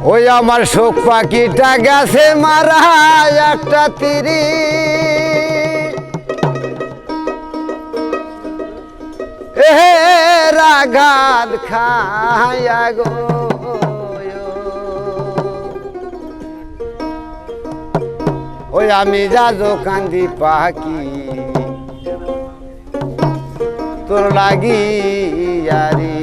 ওই আমার শোক পাখিটা গেছে মারা একটা তিরি রাগাত খায়া গো ওই আমি যাজো কান্দি পাখি তোর লাগি আরে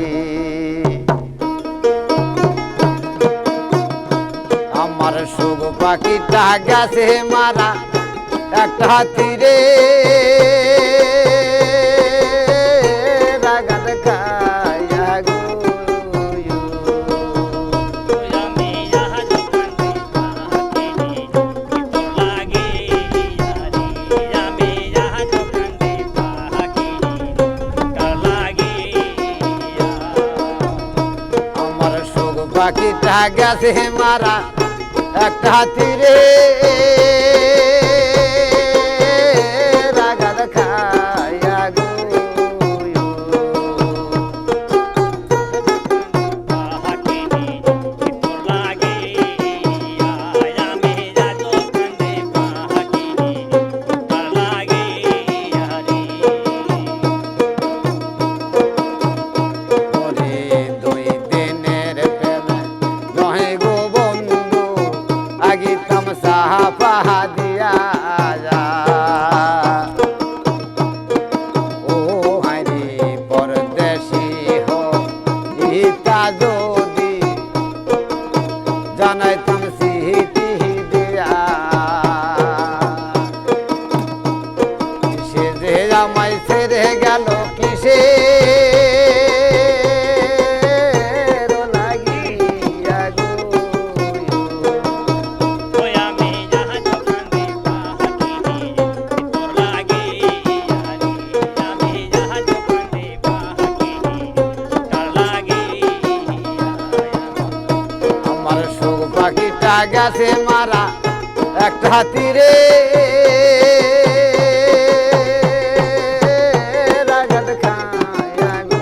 আমার শোক পাখিটা গেছে মারা একটা তীরে রাগাত খায়া গো আমার শোক পাখিটা গেছে মারা একটা তীরে রাগাত খায়া গো জানাইতাম সিটি দিয়া সে যে আমায় ছেড়ে গেল কিসে পাখিটা গেছে মারা একটা তীরে রাগাত খায়া গো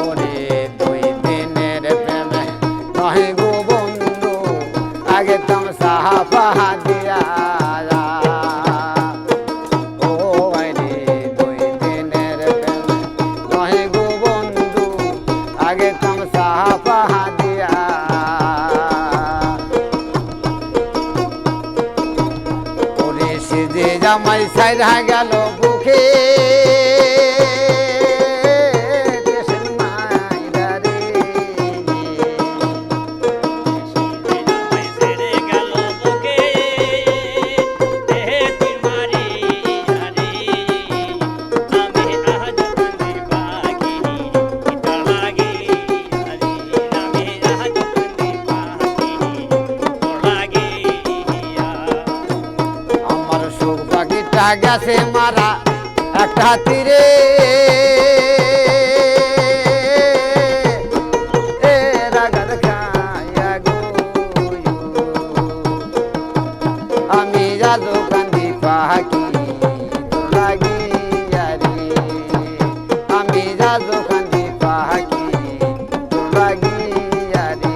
ওরে দুই দিনের প্রেমে নহে গো বন্ধু আগে তুমি সাহাবা দিয়া ও আইরে দুই দিনের প্রেমে নহে গো বন্ধু আগে তুমি সাহাবা দিয়া ওরে সে যে জামাই ছাইরা গেল বুকে গেছে মারা একটা তীরে রাগাত খায়া গো আমি যাদু কান্দি পাখি লাগি আরে আমি যাদু কান্দি পাখি লাগি আরে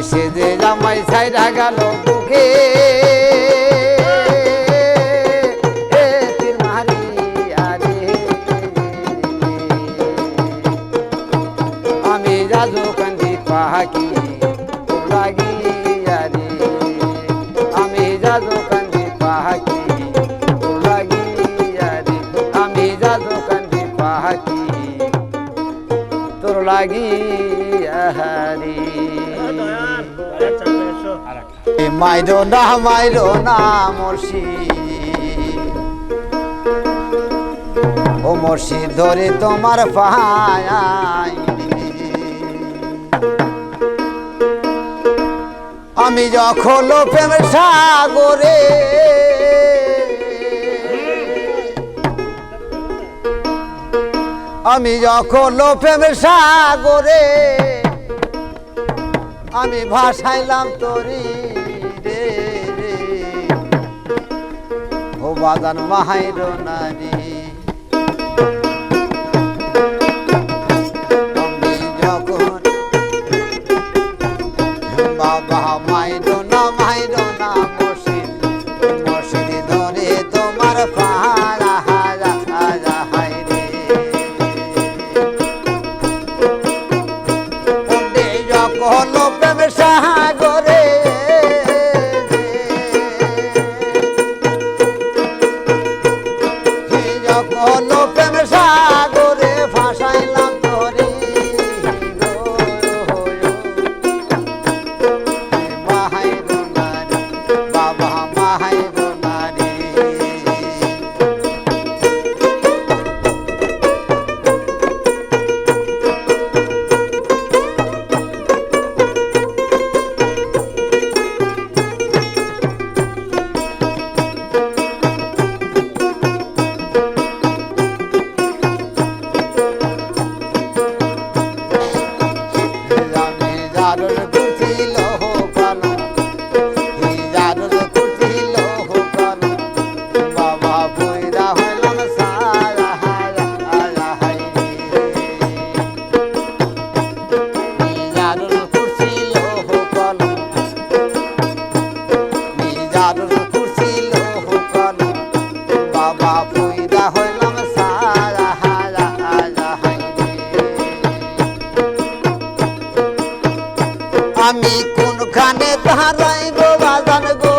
সে যে জামাই ছাইরা গেল বুকে তীর মারি আরে আমি যাদু কান্দি পাখি লাগি আরে আমি যাদু কান্দি পাখি লাগি আরে আমি যাদু লাগিয়া হারি মাইরো না মুর্শিদ ও মুর্শিদ ধরে তোমার পায় আমি যখন প্রেম সাগরে আমি যখন প্রেম সাগরে আমি ভাসাইলাম তরি রে ও বাগান মাহাইর নারী বাবা মাইরো না মুর্শিদ মুর্শিদ ধরে তোমার পাড়া হারা হারা হাইরে ওরে যখন প্রেম সাগরে যখন প্রেম সাগরে ভাসাইলাম তোরে আমি কোনখানে দাঁড়াইব বাজান গো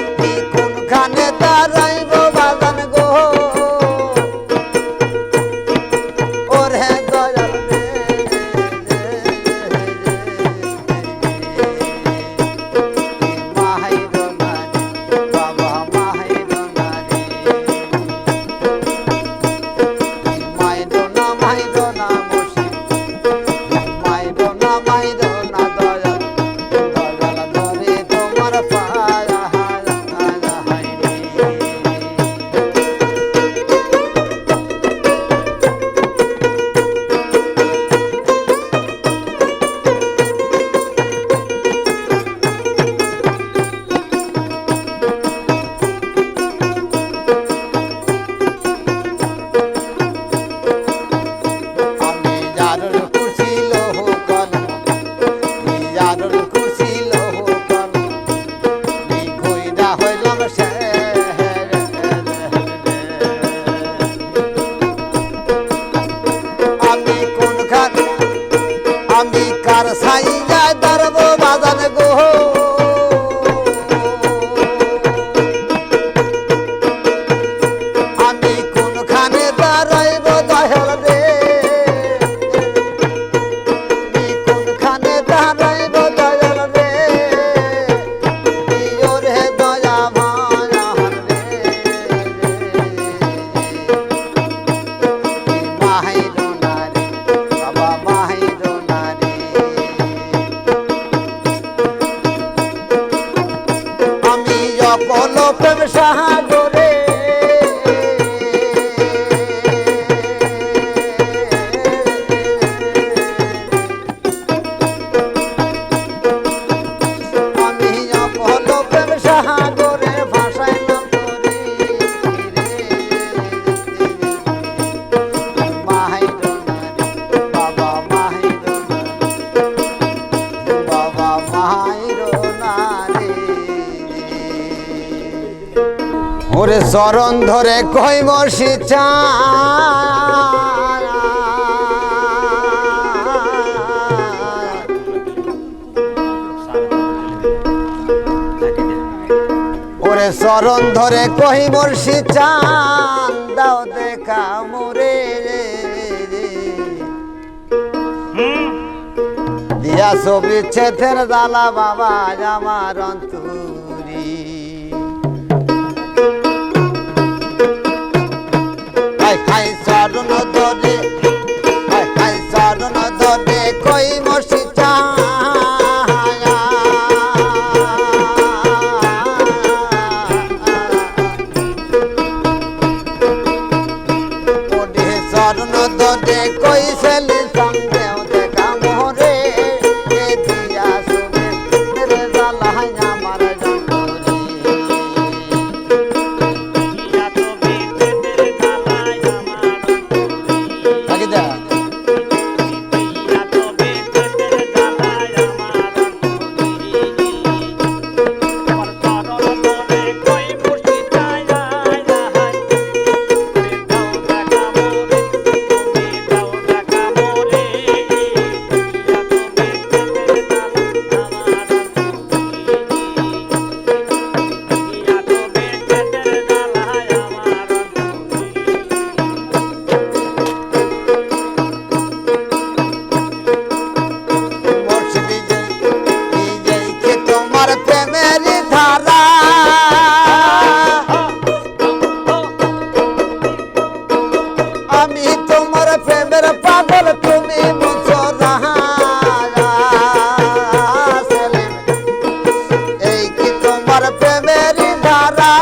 আমি কোনখানে দাঁড়াইব বাজান গো ওরে দয়াল রে মাহাইর নারী বাবা মাহাইর নারী মাইরো না মুর্শিদ মাইরো না দয়াল দয়াল ধরে তোমার পায়া হারা হারা হাইরে আমি কার সাই যায় দাঁড়ব বাজান গো আমি কোনখানে দাঁড়াইব দয়াল রে আমি কোনখানে দাঁড়াইব দয়াল রে রে দয়া মায়ার রে মাহাইর নারী বাবা মাহাইর নারী আমি অপল প্রেম সাগরে আমি অপল প্রেম সাগরে ভাসাইলাম তোরে মাহাইর নারী বাবা মাহাইর নারী বাবা মাহাইর নারী ওরে চরণ ধরে কই বসি চা ওরে চরণ ধরে কহি মর্ষি চান দাও দেখা মোরে দিয়া ছবি ছেথের দালা বাবা আমার অন্তরি হাই চরণ ধরে হাই চরণ ধরে কহি মর্ষি চান চরণ ধরে কইছেলি সঙ্গে দেখা মোরে এ দিয়া শুনে রে জালাই আমার জন্তরি ইয়া তো বেতের জালাই আমার জন্তরি আগে দা ইয়া তো বেতের জালাই আমার জন্তরি আমার চরণ ধরে কই মুর্শি চায়া হাই রে দাও দেখা মোরে আমি তোমার প্রেমের পাগল তুমি মুছরা এই কি তোমার প্রেমের ধারা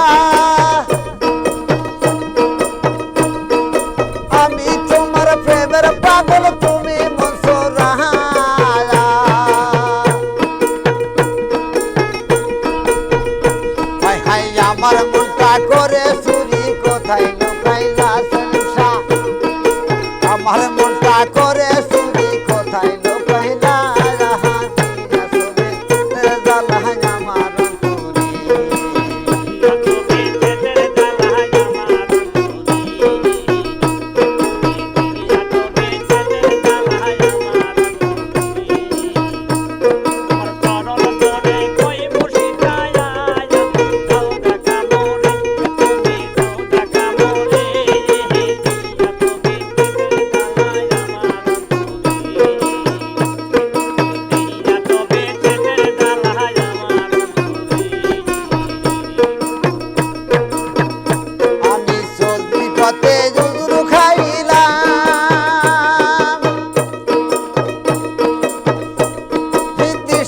আমি তোমার প্রেমের পাগল তুমি মুছরা হাই হাই আমার মনটা করে চুরি কোথায় লুকাইলা আমার মনটা করে চুরি কোথায় লুকাইলা জালাই আমার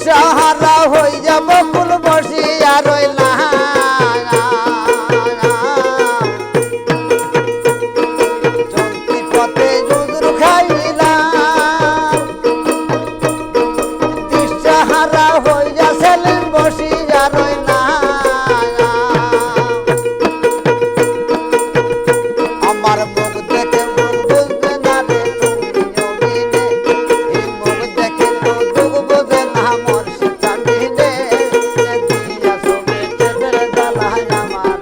সাহারা হই যাব কুল বসিয়া রইলা চলতি পথে জুজুর খাইলা দিশাহারা হইয়া সেলিম বসিয়া রইলা আমার মুখ দেখে মুখ বুঝবে না রে তুমি অভিনে এই মুখ দেখে মুখ বুঝবে না মোর সিতানিনে দিয়া সবে তেদের জালাই আমার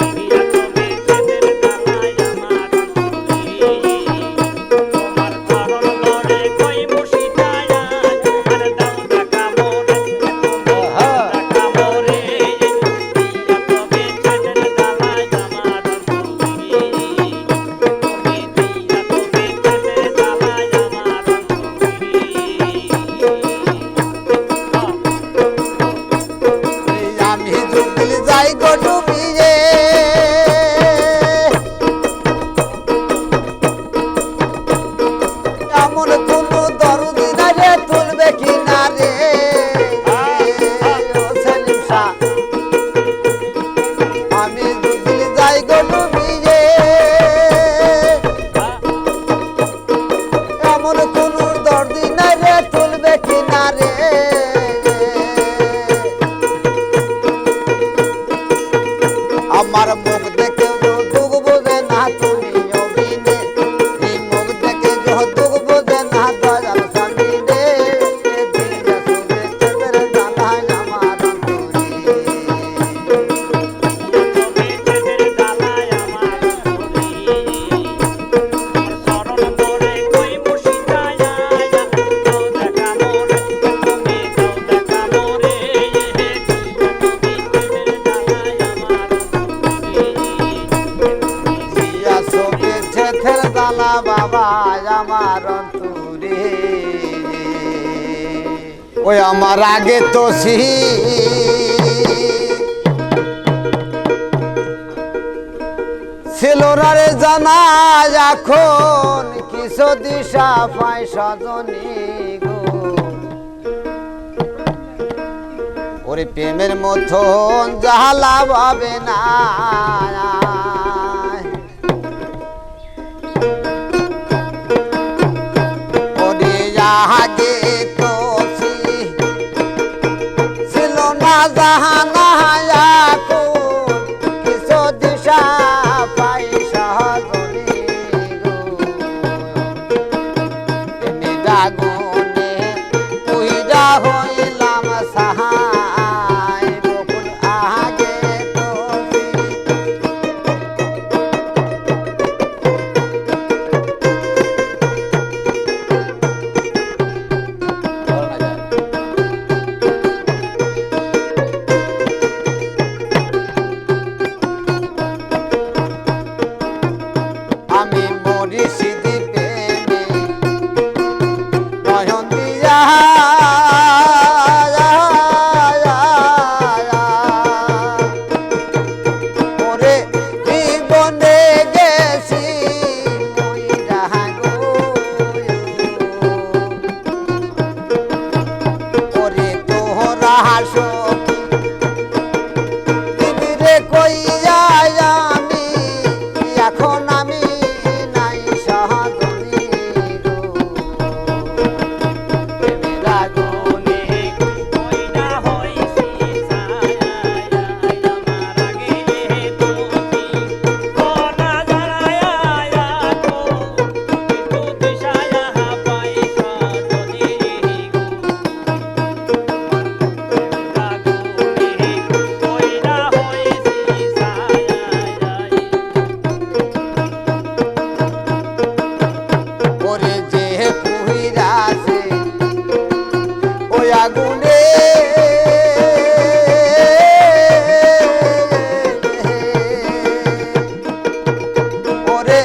দিয়া সবে তেদের জালাই আমার তোমার চরণ ধরে কই মুর্শি চায়া আর দাও দেখা মোরে দেখা মোরে দিয়া সবে তেদের জালাই আমার আমি ডুবলি যাই গো ডুবিয়ে এমন কোন দরদি না রে তুলবে কি না রে সেলিম শাহ আমি ডুবলি যাই গো ডুবিয়ে এমন কোন দরদি না রে তুলবে কি না রে ওই আমার আগে তো ছিল না রে জানা, এখন কিছু দিশা পাই সজনী গো। ওরে প্রেমের মতন জালা ভাবে না, ওরে আগে তো ছিল না জাহানা, এখন কিছু দিশা পাই সজনী গো। প্রেমে দাগুনে পুইরা হইলাম সাহাই, বকুল আগে তো আমি মরিছি দ্বীপে নয়ন দিয়া, ওরে জীবনে গেছি মইরা গো। ওরে তোরা সখী দিবিরে কইয়া আমি, এখন আমি নাই সজনী গো। প্রেমের আগুনে কইরা হইছি ছায়া, আমার আগে তুমি কোনা জানায়া গো, কিন্তু দিশায়া পাই সজনী গো। আগুনে কইরা হইছি ছায়া, ওরে যে পুইরাছে ওই আগুনে, ওরে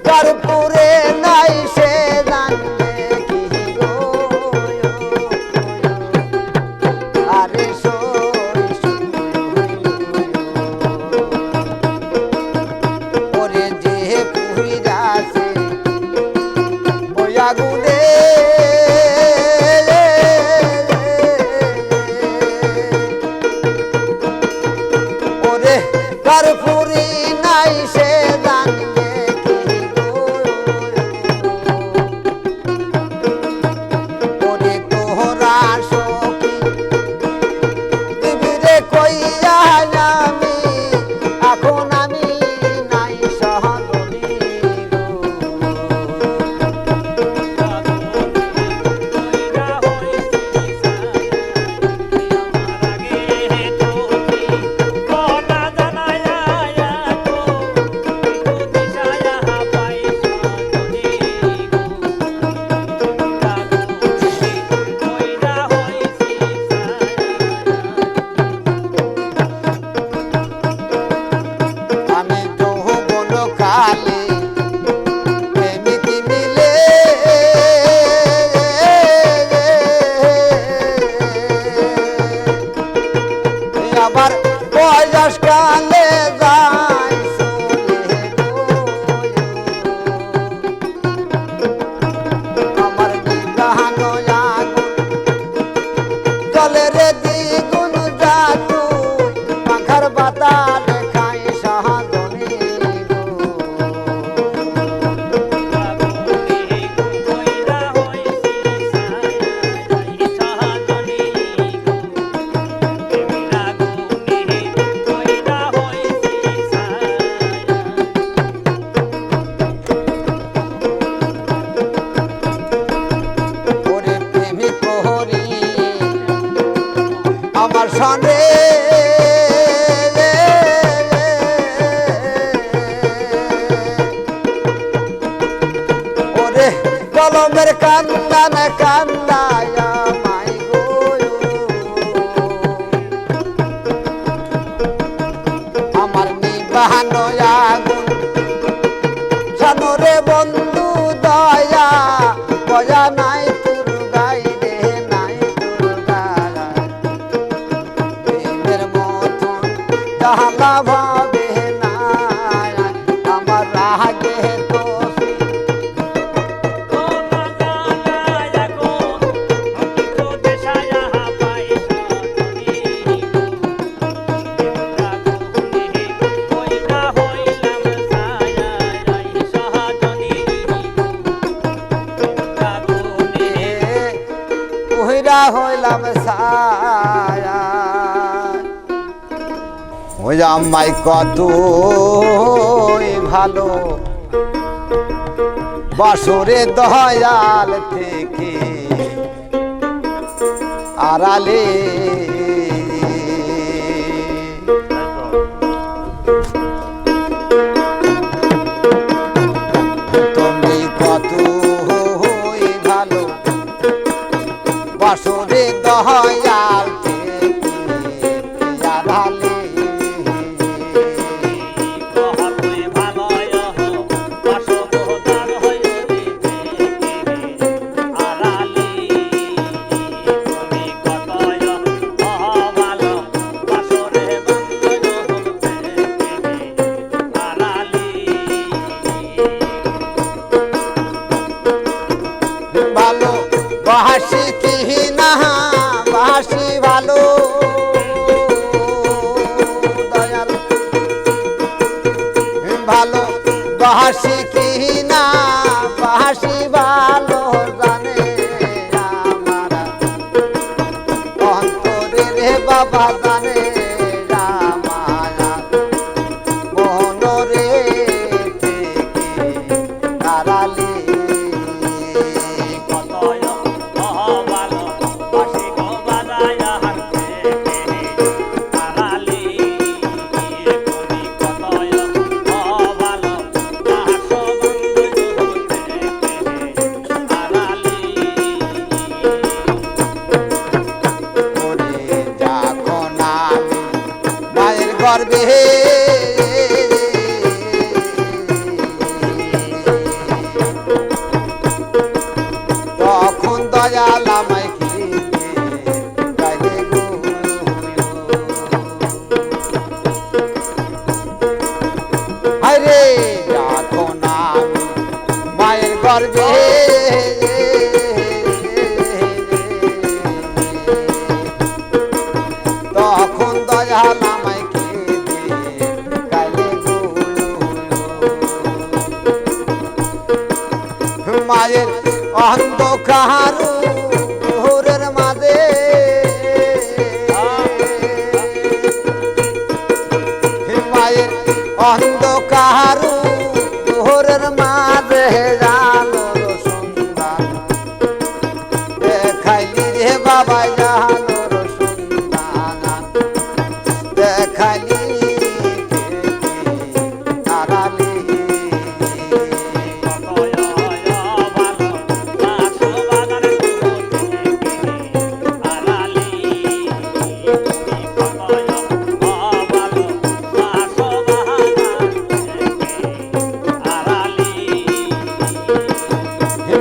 কারপুরে নাই সে জানবে কি গো। আরে ওরে যে পুইরাছে ওই আগুনে, ওরে কারপুরি নাই সে জানবে কি গো। ওরে তোরা সখী দিবিরে কইয়া আমি, এখন আমি নাই সজনী গো। কইরা হইছি ছায়া, আমার আগে তুমি কোনা জানায়া গো, কিন্তু দিশায়া পাই সজনী গো। কইরা হইছি আমি যৌবন কালে প্রেমিক মিলে, আবার বয়স কালে যাই চলে গো। আমার বিধান আগুন জলে রে দ্বিগুণ জাতু, পাখার বাতা দেখাই সজনী গো। কইরা হইছি ছায়া, সজনী গো। প্রেমের আগুনে কইরা হইছি ছায়া, ওরে প্রেমিক প্রহরী আমার সনে, ওরে কলমের কান্দান কান্দায়া মাই গো। আমার নিবান আগুন জানরে বন্ধু দয়া, বয়া নাই তোর গাই রে নাই তোর গাই। কথা ভাবে না আমার রাগে দোষী উহিরা হইলাম ছায়া ওই আমায় কত ভালো বাসরে দয়াল থেকে আড়ালে তুমি কত ভালো বাসরে দয়াল থেকে আড়ালে ভালো বাসি কি না বাসি ভালো দয়াল ভালো বাসি কি না বাসি ভালো জানে আমার অন্তরে রে বাবা জানে রামায়া মনরে থেকে আড়ালে গর্বে তখন দয়াল আমায় আরে এখন আমি মায়ের গর্বে তখন দয়াল আমায় মায়ের অন্ধকার ঘোরের মাঝে মায়ের অন্ধকার ঘোরের মাঝে জানোর সন্ধান দেখাইলি রে বাবা জানোর সন্ধান দেখাইলি আড়ালে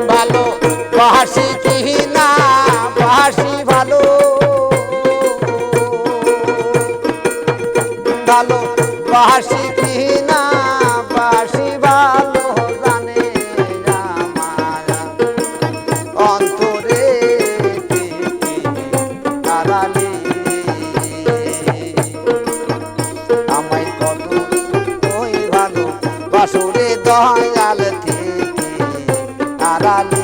ভালো বাসি কি না বাসি ভালো ভালো বাসি কি না বাসি ভালো জানে রামায়া অন্তরে আড়ালে আমায় কত ওই ভালো বাসরে দয়াল থেকে আড়ালে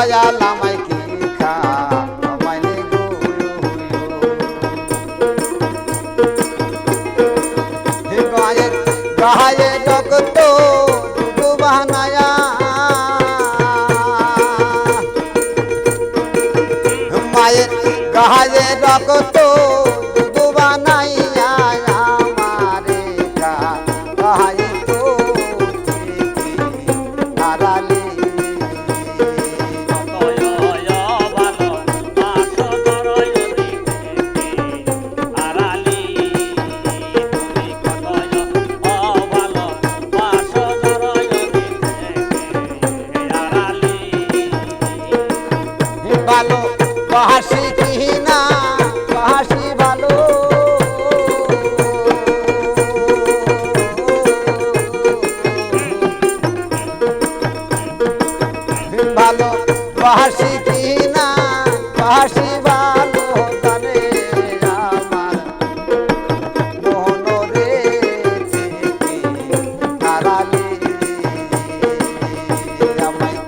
দয়াল আমায় কি খাওয়াইলে গো গায়ের গায়ে রক্ত দুধ বানায়া মায়ের গায়ে রক্ত দুধ বানাইয়া আমারে গায়ে তো হারালি ভালো বাসি কিনা বাসি ভালো ভালো বাসি কিনা বাসি ভালো জানে আমার মনরে হারালি আমায়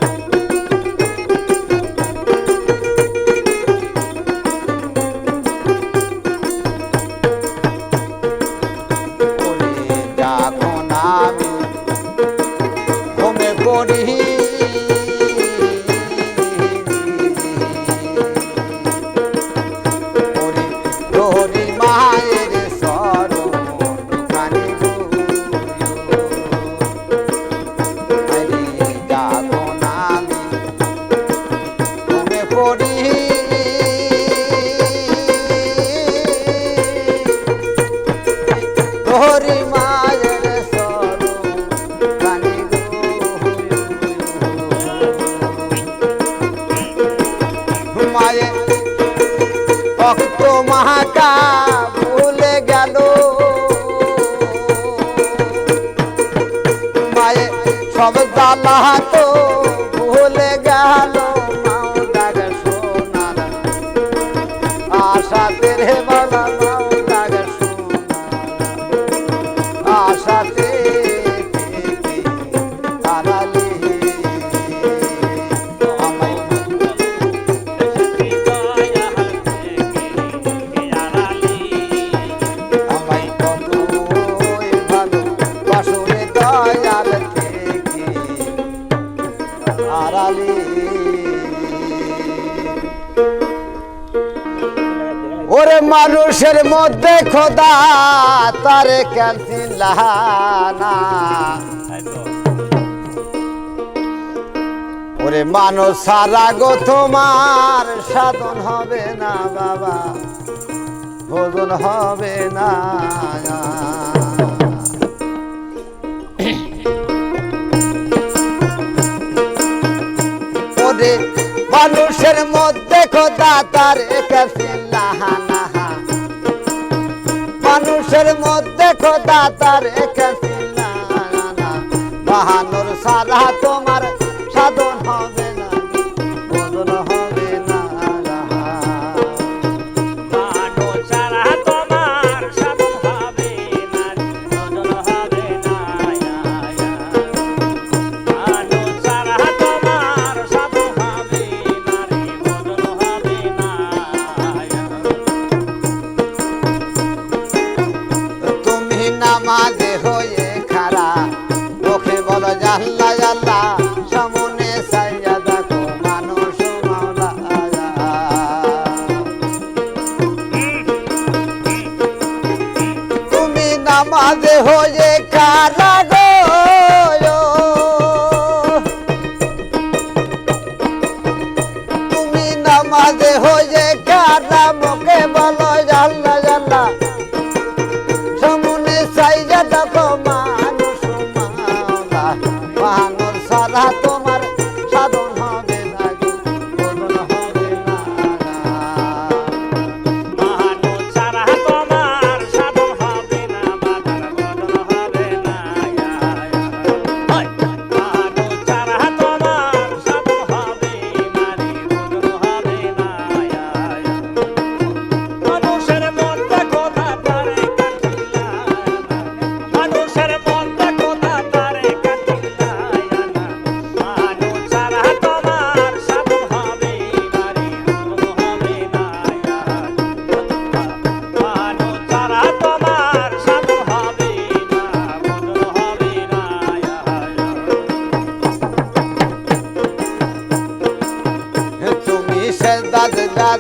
যখন আমি ঘুমে পড়ি তোরি মায়ের স্মরণ কানে যখন আমি ঘুমে পড়ি তোরি মায়ের স্মরণ কানে মায়ের ভক্ত মহাকা ভুলে গেল মায়ের সব জ্বালা তো ভুলে গেল মাও ডাকে সোনার আশাতে রে বাবা মাও ডাকে সোনার আশাতে হারালি আমায় আমায় কতই ভালো বাসরে দয়াল থেকে হারালি ওরে মানুষের মধ্যে খোদা তারে কেন চিনলানা ওরে মানুষ সারা গো তোমার সাধন হবে না বাবা ভোজন হবে না ওরে মানুষের মধ্যে খোদা তার কাছে লাহানা মানুষের মধ্যে খোদা তার কাছে লাহানা বাহানোর সারা তোমার সাধন হবে না ভোজন হবে না তুমি নামাজে হয়ে খাড়া মুখে বলো জাল্লা জাল্লা সামনে সাইয়া দেখো মানুষ মাওলা তুমি নামাজে হয়ে খাড়া গো তুমি নামাজে হয়ে খাড়া মুখে বলো জাল্লা জাল্লা সামনে সাইয়া দেখো মানুষ মাওলা বাহানোর সারা তোমার সাধন হবে না গো ভোজন হবে না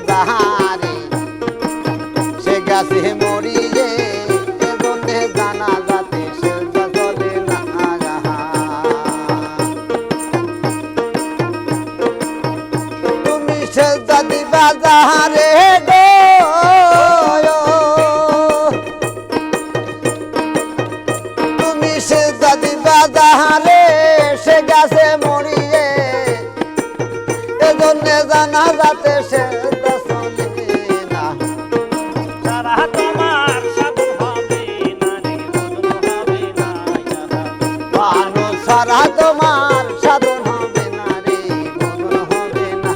বাজারে সে গেছে মরিয়ে এজন্যে জানা যাতে সেজদা চলে না তুমি সেজদা দিবা যাহারে গো তুমি সেজদা দিবা যাহারে সে গেছে মরিয়ে এজন্যে জানা যাতে সেজদা চলে না সারা তোমার সাধন হবে না রে বদন হবে না মানুষ ছাড়া তোমার সাধন হবে না রে বদন হবে না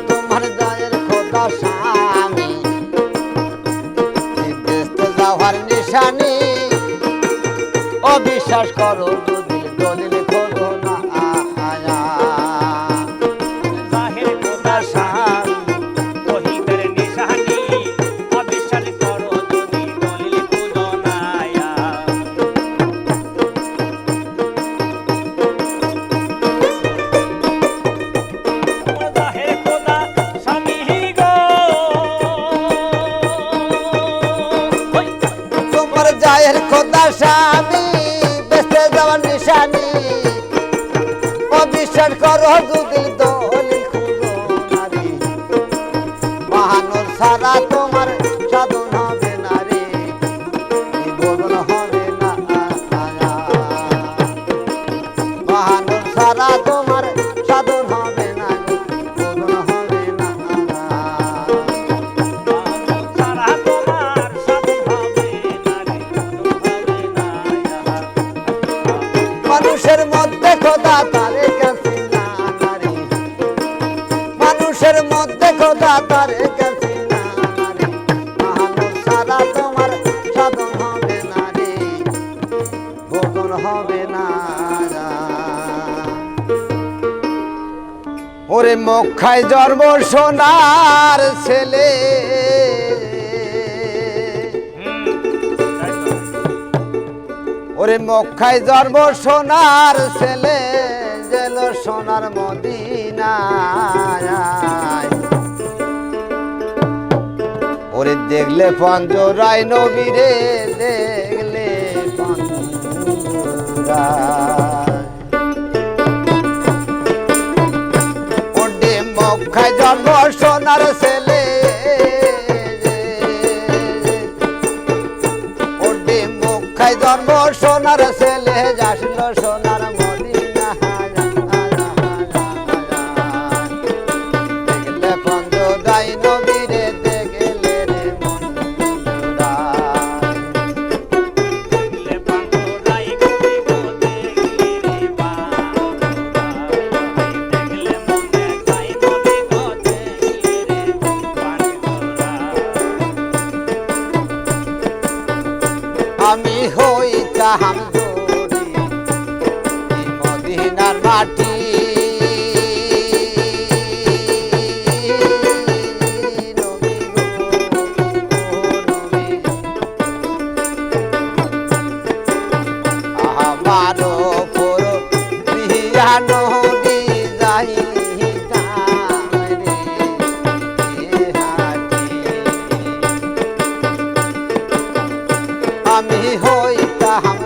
তোমার গায়ের খোদা স্বামী দেখতে যাওয়ার নিশানি অবিশ্বাস করো যদি দলিল খোঁজো না জাহের খোদা শান তহিদের নিশানি অবিশ্বাস করো যদি দলিল খুঁজো না জাহের খোদা স্বামী গো ওই তোমার গায়ের খোদা স্বামী বেঁচে যাওয়ার নিশানি অবিশ্বাস করো যদি দলিল খোঁজো না রে মহানুর ছাড়া তোমার সাধন হবে না রে বদন হবে না মহানুর ছাড়া তোমার সাধন হবে না বদন হবে না সারা তোমার সাধন হবে না রে বদন হবে না মানুষের মধ্যে খোদা তারে কাছে না রে মানুষের মধ্যে খোদা তারে কাছে না রে মহানুর ছাড়া তোমার সাধন হবে না রে বদন হবে না ওরে মক্কায় জন্ম সোনার ছেলে ওরে মক্কায় জন্ম সোনার ছেলে জেল সোনার মদিনায় ওরে দেখলে পঞ্জরায় নবীরে দেখলে পঞ্জরায় ওরে মক্কায় জন্ম সোনার ছেলে ওরে মক্কায় জন্ম সোনার ছেলে আসলো সোনার মদিনা দেখলে পঞ্জরায় নবীরে দেখলে রে মঞ্জুরায় দেখলে পাঙ্গুরাই কবি গো দেখলে রে পাঙ্গুরাই দেখলে মনে চাই কবি গো দেখলে রে পাঙ্গুরাই আমি হইতাম যদি এই মদিনার মাটি নবী গো, নবী। আমার উপর প্রিয়া নবী যাইতাম রে হাটি আমি হইতাম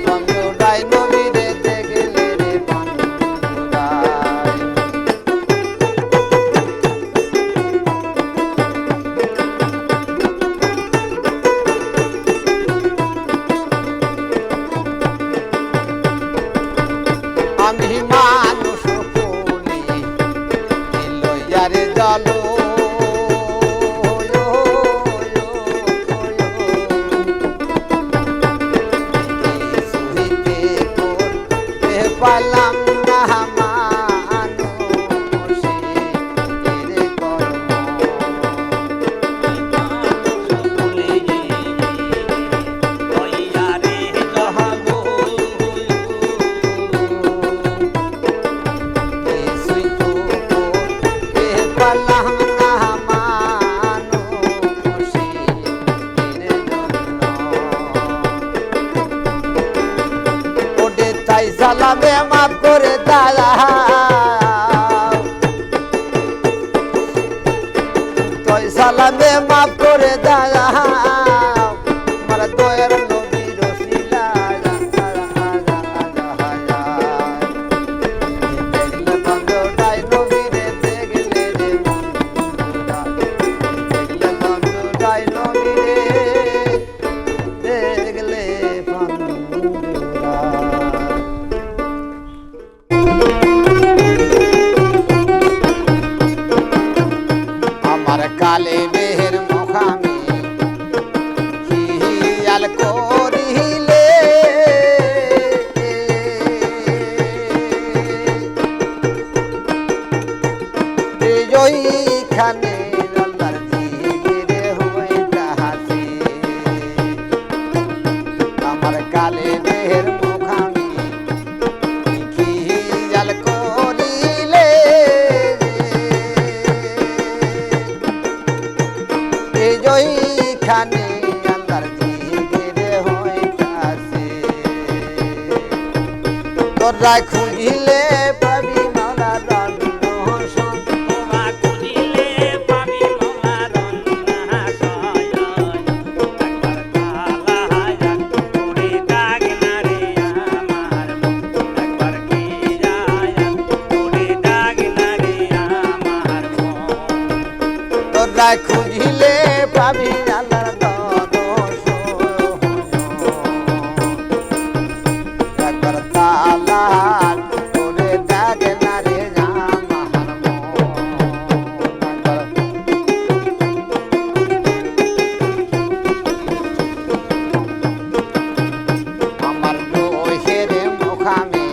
পাঞ্জুরাই নবীরে দেখলে রে পাঞ্জুরাই আমি মানুষ ফুলি লইয়ারে জালো পালাম না মানুষের কর্ম কিছুই তো করতে পারলাম না মানুষের জন্য ওরে তাই সালামে মাফ করে দাও তাই সালামে মাফ করে দাও আমার দয়ার নবীর ওসিলা দেখলে পাঞ্জুরাই নবীরে দেখলে রে বন্ধুরা দেখলে পাঞ্জুরাই নবীরে দেখলে পাঞ্জুরা আমার কালে বেহের মুখামি খিয়াল করিলে ওইখানে আল্লাহর জিকিরে হইতাছে আমার কালে বেহের মুখামি খিয়াল করিলে এইখানে আল্লাহর জিকিরে হইতাছে তোরা খুঁজিলে পাবি মাওলার রহস্য তোরা খুঁজিলে পাবি মাওলার রহস্য একবার তালায়া করে ডাক না রে আমার মন একবার কি যায় করে ডাক না রে আমার মন তোরা খুঁজিলে পাবি আল্লাহর রহস্য একবার তালা করে ডাক না রে আমার মন আমার দোহের মুখামে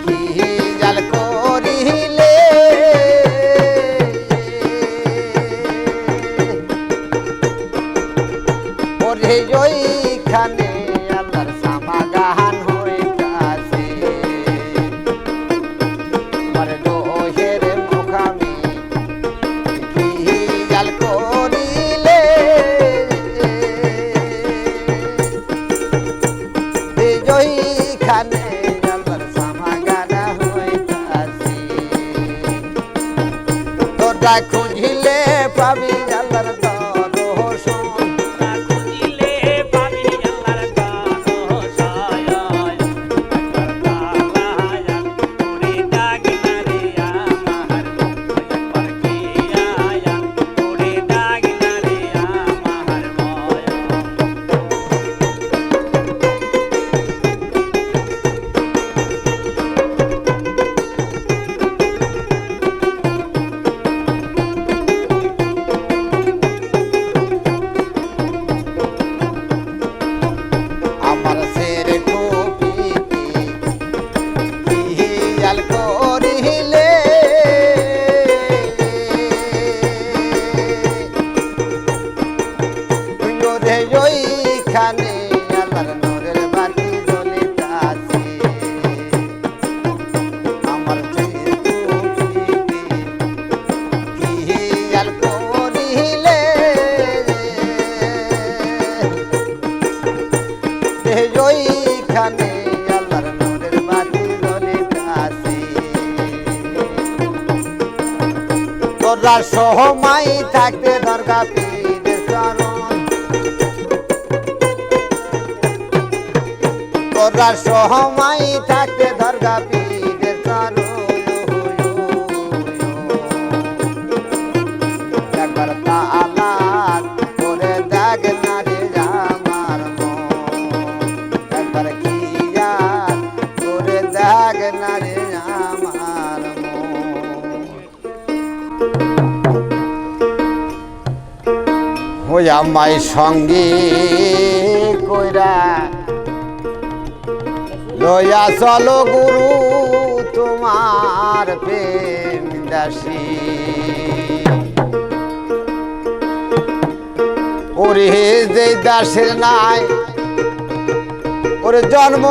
খিয়াল করিলে ওরে ওইখানে আল্লাহর সমাগান হইতাছে আমার দোহের মুখামে খিয়াল করিলে ওইখানে আল্লাহর সমাগান হইতাছে তোরা খুঁজিলে পাবি আল্লাহর দর্শন তোরা খুঁজিলে পাবি আল্লাহর রহস্য একবার তালায়া করে ডাক না রে আমার মন একবার কি যায় করে ডাক না রে আমার মন আমার সের কপিতে খিয়াল করিলে ওরে ওইখানে আল্লাহর নূরের বাতি জ্বলিতাছে আমার সের কপিতে খিয়াল করিলে ওইখানে আল্লাহর নূরের বাতি জ্বলিতাছে তোরা সময় থাকতে দরগা পীরের চরণ মরার সময় থাকতে দরগা পীরের চরণ একবার তালাক করে দেখ না রে আমার মন একবার খিয়াল করে দেখ না রে আমার মন ওই আমায় সঙ্গে কইরা লইয়া চলো গুরু তোমার প্রেম দাসী ওরে যে দাসের নাই ওরে জন্ম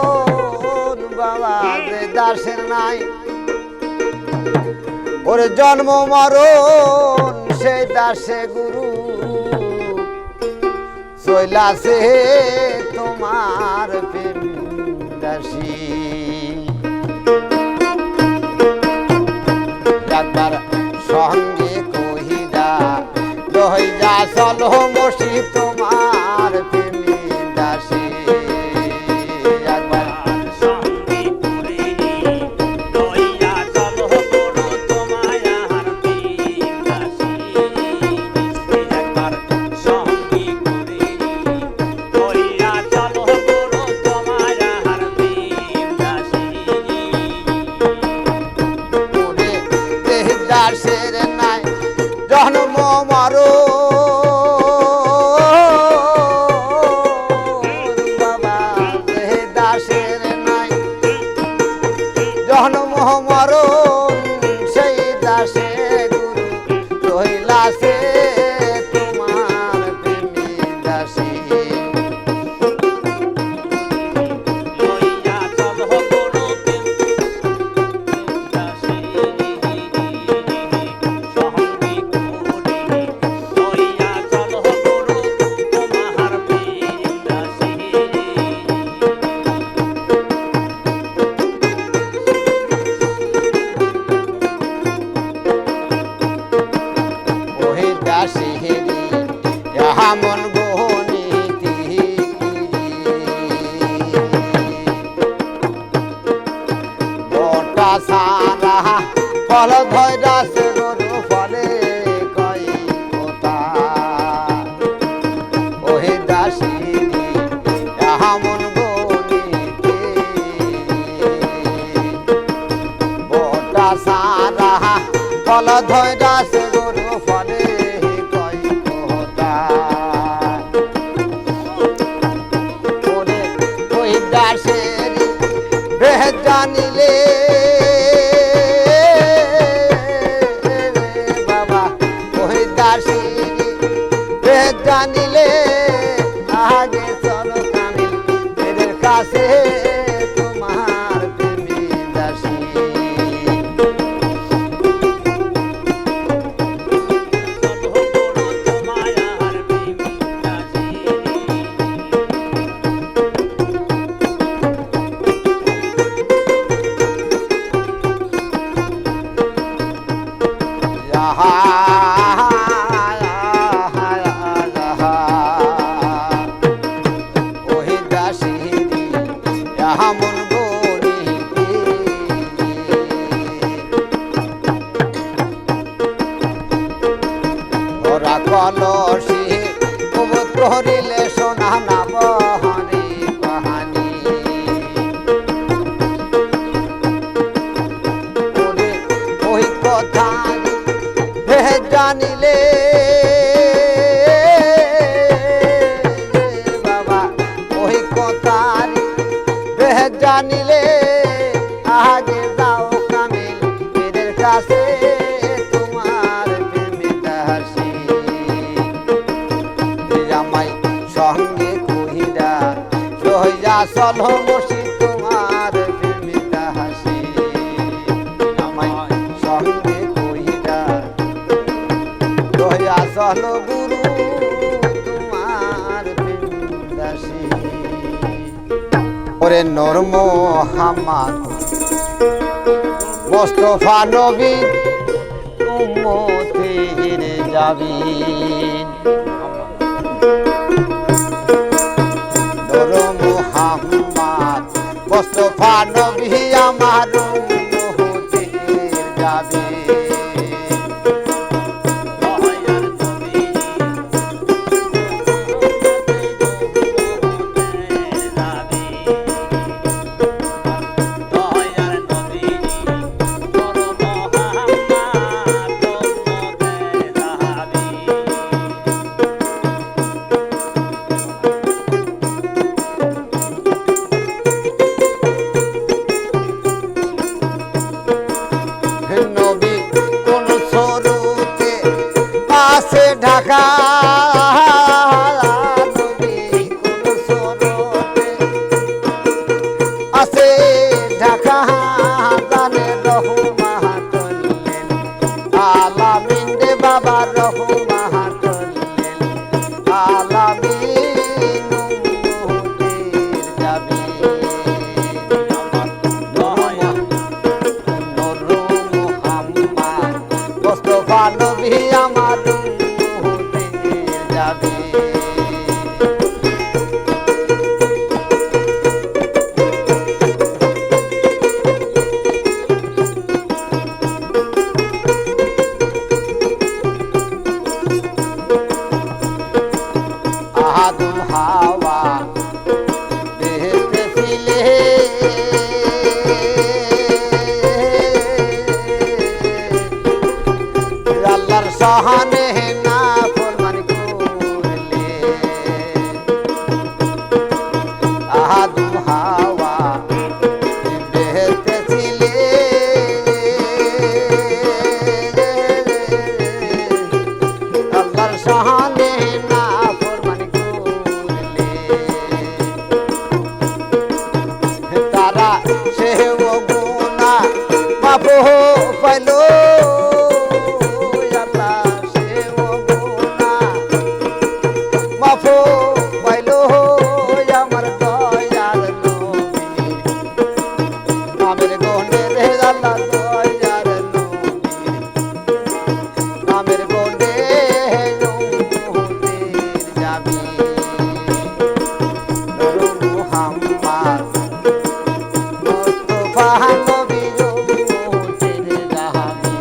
মরণ বাবা যে দাসের নাই ওরে জন্ম মরণ সেই দাসে গুরু চইলাছে তোমার প্রেম দাসী একবার সঙ্গে কহিরা লইয়া চলো মসি তোমার প্রেম দাসী একবার সঙ্গে করে লইয়া চলো গুরু তোমায় আর প্রেম দাসী একবার সঙ্গে করে লইয়া চলো গুরু তোমায় আর প্রেম দাসী ওরে দেহ দাসের নাই জন্ম মরণ বাবা দেহ দাসের নাই জন্ম মরণ সেই দাসে গুরু রহিলাছে তোমার প্রেমী দাসী লইয়া চলো গুরু প্রেম দাসী সঙ্গে করে লইয়া চলো গুরু তোমার প্রেম দাসী ওহে দাসী হেরি মন গহনীতি গোটা সারা ফল ধৈরাছে গরু ফলে কই কথা ওহে দাসী মন গহনীতি গোটা সারা ফল ধৈরাছে গরু ফলে কই কথা ওরে ওই দাসের বেহ জানিলে বাবা ওই দাসের বেহ জানিলে আগে চলো কামিল এদের কাছে তোমার প্রেমী দাসী চলো গুরু তোমায় আর প্রেম দাসী ওহে দাসী মন গণিতে ওরা কলসি করিলে সোনা না বহরে কাহানি ওরে ওই কথা জানিলে বাবা ওই কথার জানিলে আগে যাও কামিল এদের কাছে তোমার প্রেমে দাসী আমায় সঙ্গে কহিরা লইয়া চলো মসি তোমার প্রেমে দাসী আমায় সঙ্গে কহিরা লইয়া চলো গুরু তোমার প্রেম দাসী ওরে নূর মুহাম্মদ মুস্তাফা নবী উম্মতের জাবিন নূর মুহাম্মদ মুস্তাফা নবী আমার উম্মতের যাবে দয়ার নবী যাবে দয়ার নবী নূর মুহাম্মদ উম্মতে যাবে নবী কোন সরুতে আছে ঢাকা নবী কোন সরুতে আছে ঢাকা জানে রহমাত আলামিন রে বাবা রহমাত আলামিন উম্মতের যাবে আমার দয়ার মুস্তাফা নবী আমার উম্মতের যাবে আদম হাওয়া বেহেশতে ছিলে আল্লাহর সহানে না ফরমানি করলে আদম হাওয়া বেহেশতে ছিলে আল্লাহর সহানে না ফরমানি করলে তারা সেও গুনাহ মাফ পাইল আল্লাহ সেও গুনাহ মাফ পাইল আমার দয়ার নবী নামের গনে রে আল্লাহ দয়ার নবী নামের গনে উম্মতের যাবে নূর মুহাম্মদ মুস্তাফা নবী উম্মতের যাবে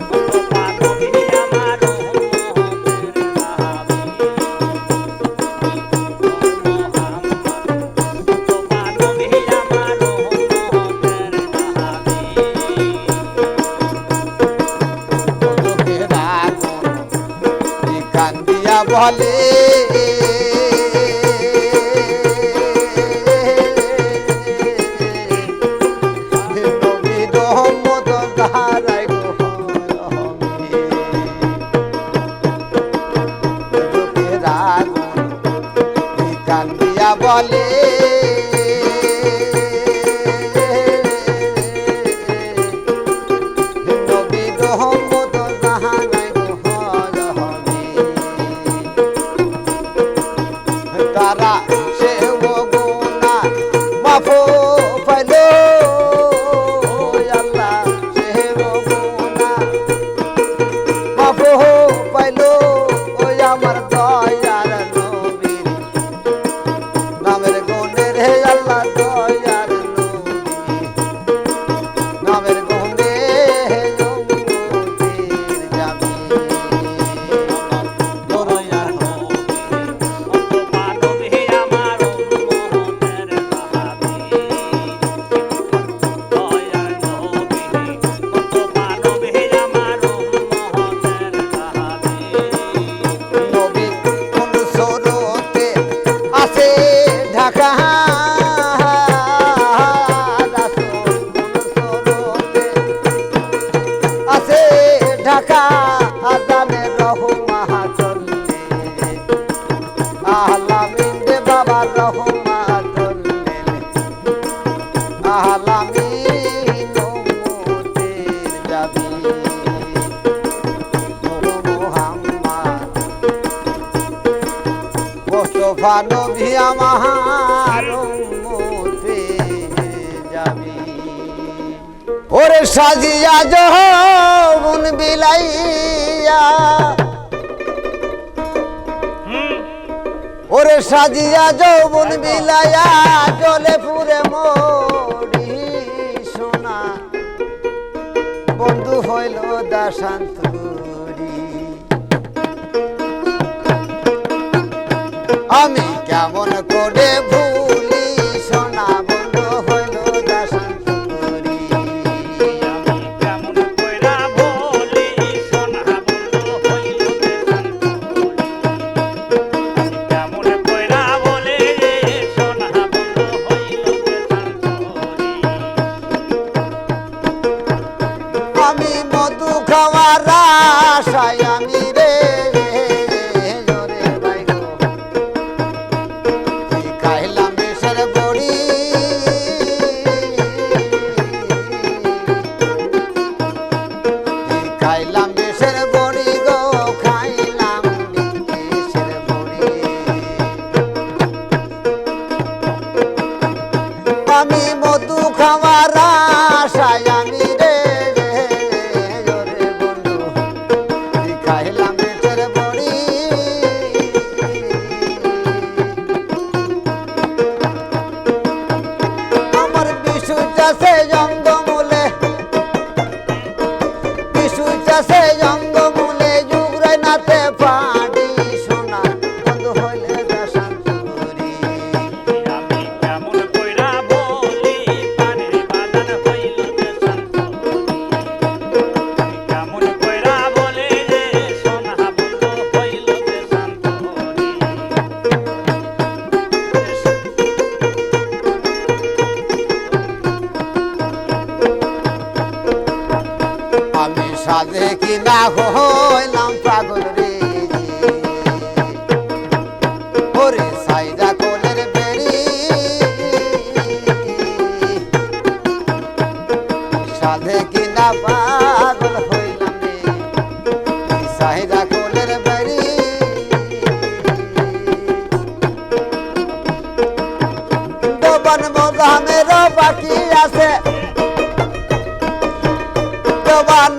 মুস্তাফা নবী আমার উম্মতের যাবে মুস্তাফা নবী আমার উম্মতের যাবে চোখের আগুন কান্দিয়া বলে নবী রহমত ধারায় গো রহমে চোখের আগুন কান্দিয়া বলে নবী রহমত জাহানায় গহর হবে তারা সে গুনাহ মাফ পাইল আল্লাহ সে গুনাহ মাফ পাইল ওই আমার দয়ার নবীর নামের গুণে রে আল্লাহ দয়ার নবী নামের গুণে উম্মতের যাবে দয়ার নবী মুস্তাফা নবী আমার উম্মতের যাবে দয়ার নবী মুস্তাফা নবী আমার উম্মতের যাবে নবী কোন সরতে আছে ঢাকা রাসূল কোন সরতে আছে ঢাকা আজানে রহমাতুল্লি আলামিন রে বাবা রহমাতুল্লি আলামিন উম্মতের যাবে নূর মুহাম্মদ মুস্তাফা নবী আমার উম্মতের যাবে ওরে সাজিয়া যৌবন বিলাইয়া ওরে সাজিয়া যৌবন বিলায়া জলে পুরে মরি সোনা বন্ধু হইল দাসান্তরি আমি কেমন করে ভুলি সোনা বন্ধু হইল দাসান্তরি আমি কেমন কইরা বলি সোনা বন্ধু হইল দেশান্তরি কেমন কইরা বলে সোনা বন্ধু হইল দেশান্তরি আমি মধু খাওয়ার আশায় আমি রে জোরে বাইগো কি খাইলাম বিষের বড়ি কি খাইলাম বিষের বড়ি গো খাইলাম বিষের বড়ি আমি মধু খাওয়ার আশায় আমি রে জোরে বন্ধু কি খাইলাম বিষের বড়ি আমার বিশু চাষে জঙ্গমূলে বিশু চাষে জঙ্গমূলে যুগরাই নাতে পাড়ি সোনা বন্ধু হইলে দাসান্তরি আমি কেমন কইরা বলি পানের বাগান হইল দেশান্তরি কেমন কইরা বলে যে সোনা বন্ধু হইল দেশান্তরি আমি সাধে কিনা হইলাম পাগল রে ওরে সাইডা কোলের বেরি সাধে কিনা পাগল হইলাম রে সাইডা কোলের বেরি দোবান মজামের বাকি আছে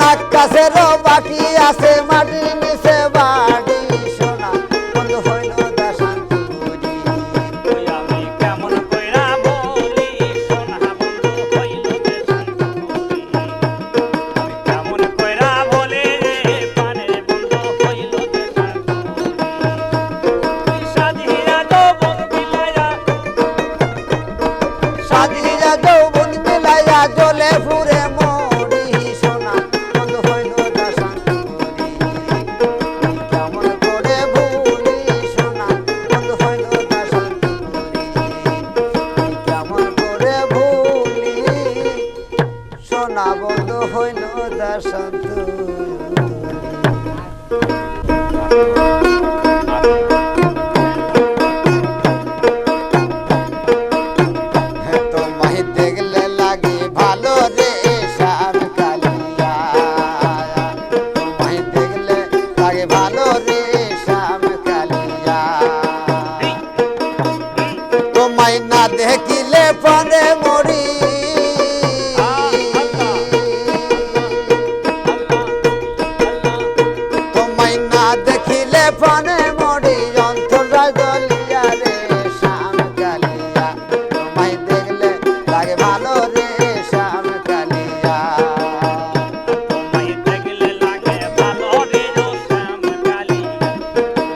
আকাশেরও বাকি আছে মাটির নিচে বাড়ি সোনা বন্ধু হইল দাসান্তরি আমি কেমন কইরা বলি সোনা বন্ধু হইল দেশান্তরি আমি কেমন কইরা বলে যে পানের বন্ধু হইল দেশান্তরি সাজিয়া যৌবন বিলায়া সাজিয়া যৌবন মিলাইয়া জলে ফুরে মরি সোনা বন্ধু হইল দাসান্তরি কেমন করে ভুলি সোনা বন্ধু হইল দাসান্তরি কেমন করে ভুলি সোনা বন্ধু হইল দাসান্তরি তোমায় দেখলে লাগে ভালো রে শ্যাম কালিয়া তোমায় দেখলে লাগে ভালো রে শ্যাম কালিয়া তোমায় না দেখিলে পরে মরি তোমায় না দেখিলে পরে মরি অন্তরা দলিয়া রে শ্যাম কালিয়া তোমায় দেখলে লাগে ভালো রে শ্যাম কালিয়া তোমায় দেখলে লাগে ভালো রে শ্যাম কালিয়া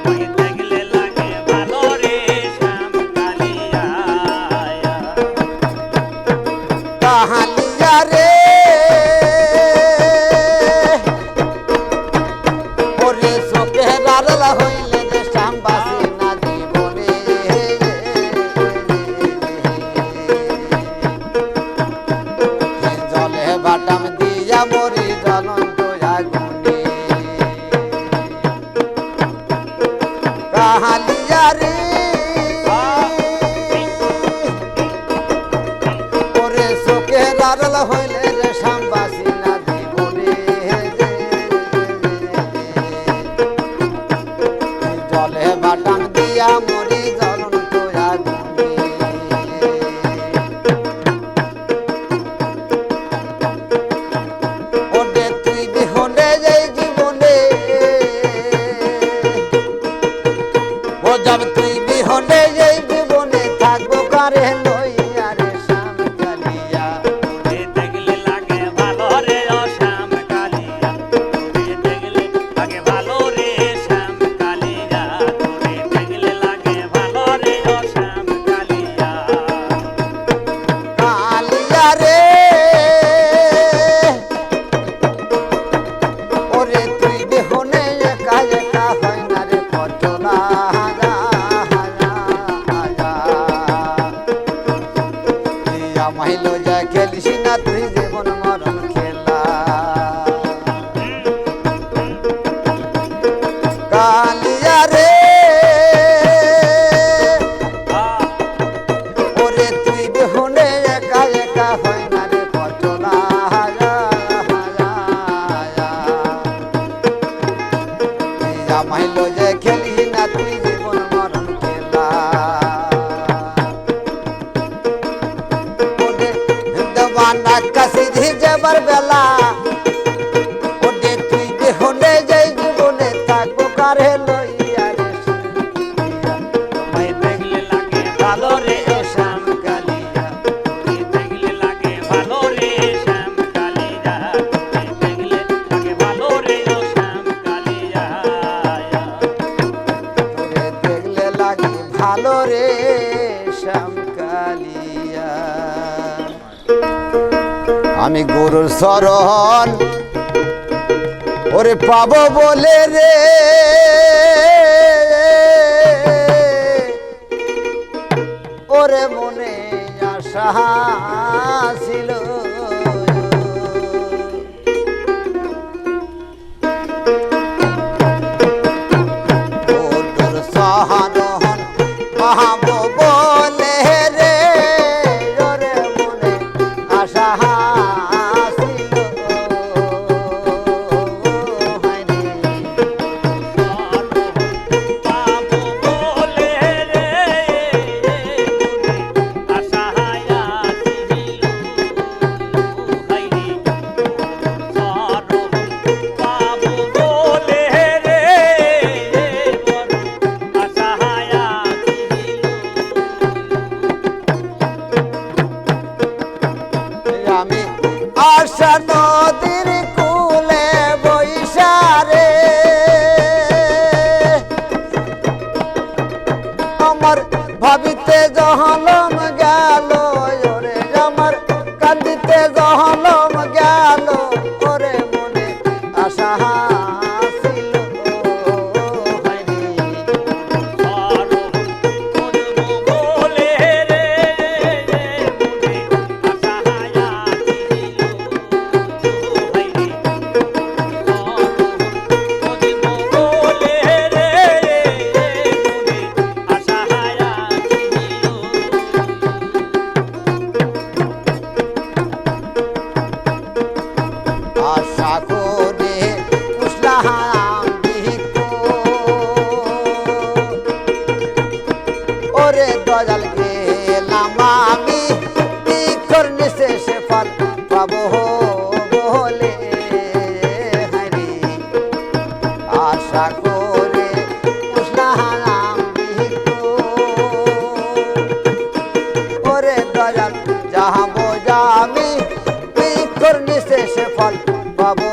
তোমায় দেখলে লাগে ভালো রে শ্যাম কালিয়া কাহালিয়া রে ওরে চোখের আড়াল হইলে যে শ্যামবাসী না জীবনে জলে বাটাম দিয়া মরি জ্বলন্ত আগুনে কাহালিয়া রে ওরে চোখের আড়াল হইলে রে শ্যামবাসী না জীবনে জলে বাটাম দিয়া মরি জ্বলন্ত আগুনে ওরে তুই বিহনে যাই জীবনে ও যাব তুই বিহনে কালিয়া রে ওরে তুই বিহুনে একা একা হয় না রে পচলা জামাইল যে খেলি না তুই জীবন মরণ খেলা ওরে দেওয়ানা কাশি যাবার বেলা ওরে তুই বিহুনে যে জীবনে থাকবো কারে লইয়া রে তোমায় দেখলে লাগে ভালো রে শ্যাম কালিয়া, তোমায় দেখলে লাগে ভালো রে শ্যাম কালিয়া, তোমায় দেখলে লাগে ভালো রে শ্যাম কালিয়া। তোরে দেখলে লাগি ভালো রে শ্যামকালিয়া আমি গুরুর শরণ ওরে পাবো বলে রে ওরে মনে আশা ছিল তোর সহানহন পাবো বলে রে ওরে মনে আশা ছিল হায় রে পাবো বলে রে মনে আশা ছিল, হাইরে পাবো বলে রে বড় আশা আমি আশা নদীর কুলে বৈশা রে আমার ভাবিতে জহলম গেল ওরে আমার কান্দিতে জহলম গেল ওরে মনে আশা ছিল হায় রে বলে রে মনে আশা বলে রে মনে আশা আশা করে পুষলাম বিকো ওরে দয়াল গেলাম আমি বিকর নিশেষে ফল পাবো বলে হায় রে আশা করে পুষলাম বিকো ওরে দয়াল যাবো আমি বিকর নিশেষে ফল পাবো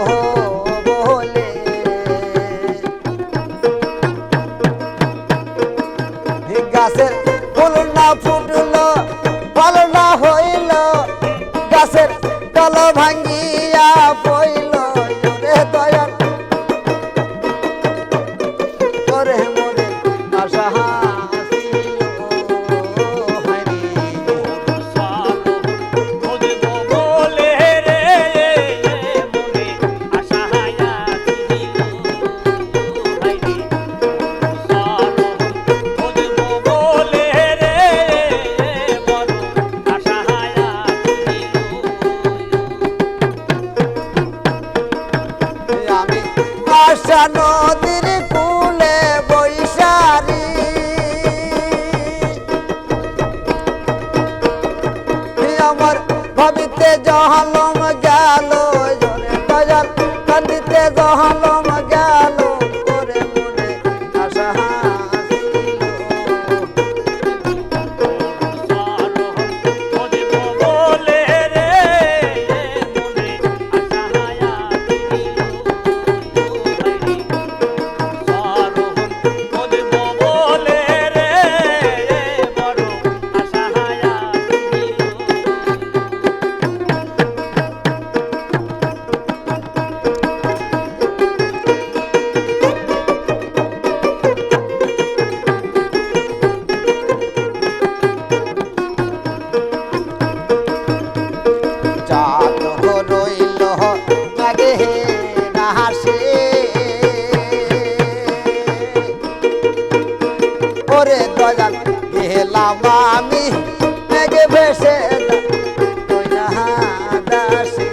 বলে গাছের ফুল না ফুটলো ফল না হইল গাছের তল ভাঙ্গিয়া পইল ওরে দয়াল ওরে মনে আশা ছিল হায় রে বলে রে মনে আশা ছিল, হাইরে বলে রে বড় আশা আমি আশা নদীর কুলে বৈশারি আমার ভাবিতে জহলম গেল জোরে দয়াল কান্দিতে জহলম গেল ওরে মনে আশা ছিল বলে রে মনে আশা বলে রে বড় আশা দয়াল গেলাম আমি মেঘে ভেসে কইলা দাসে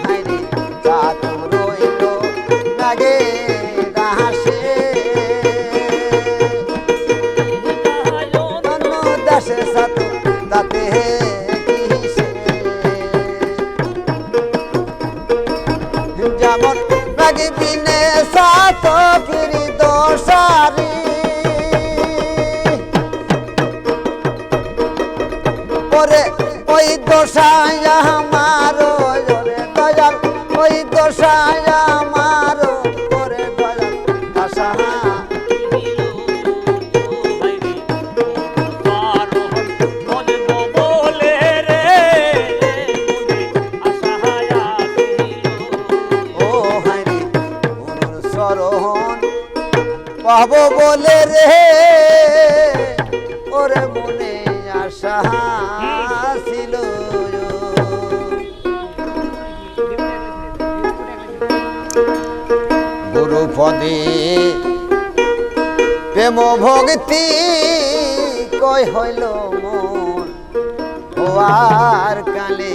হায়রে চাতু রইল মেঘে দাসে অন্য দেশে সাতু তাতে যেমন নাকি বিনে সাত কিরি দোষারি ওরে ওই দোষায় আমারো ওরে দয়াল ওই দোষায় আমারো ওরে দয়াল আশা পাবো বলে রে ওরে মনে আশা ছিল গুরু পদে প্রেম ভক্তি কই হইল মন হওয়ার কালে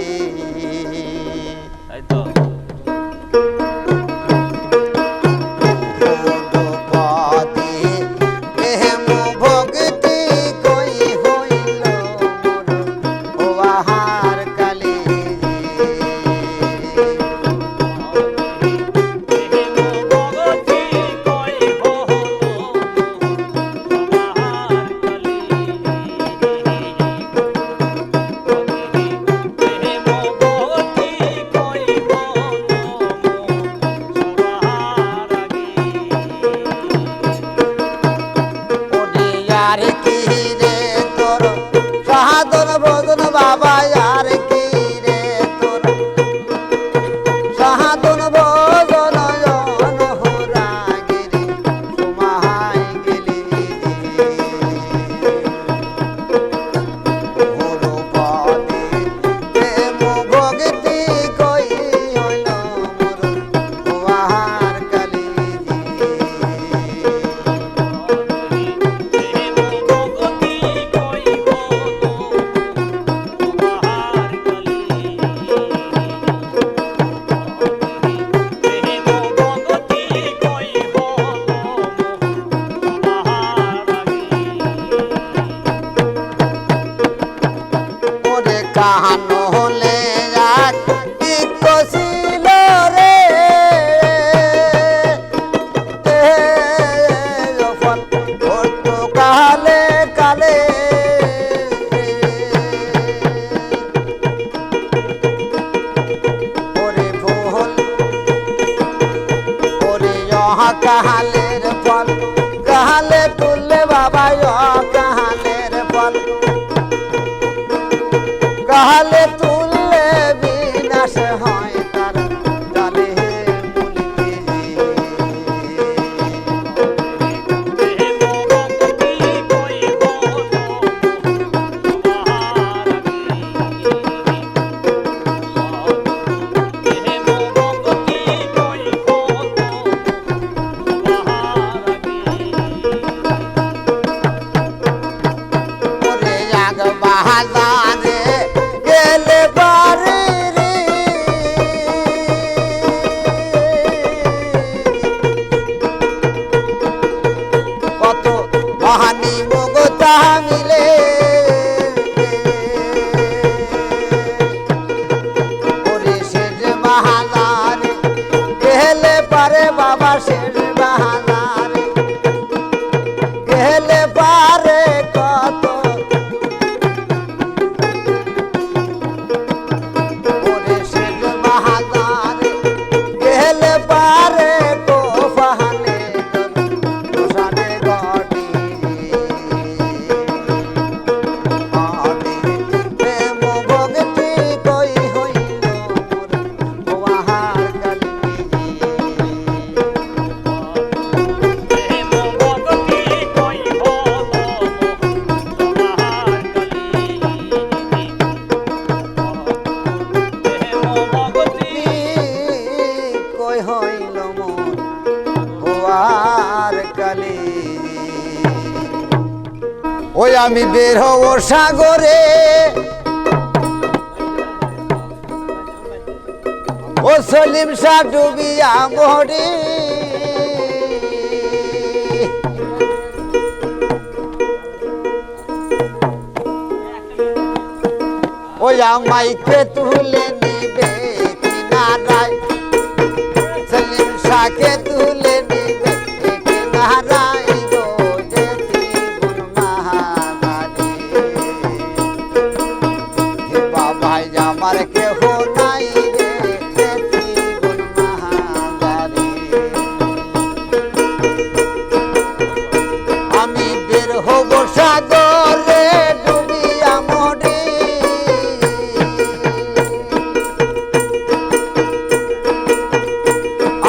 বাবা আর কি রে তোর সাহাদন ভজন হরাগিরি সুমাহাই গেলি গুরু পদে প্রেম ভক্তি কই হইল মোর ওয়াহার কালি কাহানো হলে এক ছিল রে কালে কালে ওরে ভোল ওরে কাহালের ফল কাহালে তুললে বাবা কাহালের ফল কাহালে তুললে বিনাশ হয় তার জালে বাহাদারে গেলে বারে রে কত মহানি মগতা মিলে ওরে শেষ বাহাদারে গেলে পারে বাবা শেষ বাহাদারে গেলে পারে কত হইল মোর হওয়ার কালে ওই আমি বের হব সাগরে ও সলিম শাহ ডুবিয়া মরি ওই আমাইকে তুলে নিবে কিনারায় সলিম শাহকে তুলে নিবে কিনারায় গো যেতি মহারানী হে বাবাই আমার কেহ নাই রে যেতি মহারানী আমি বের হব সাগরে ডুবিয়া মরি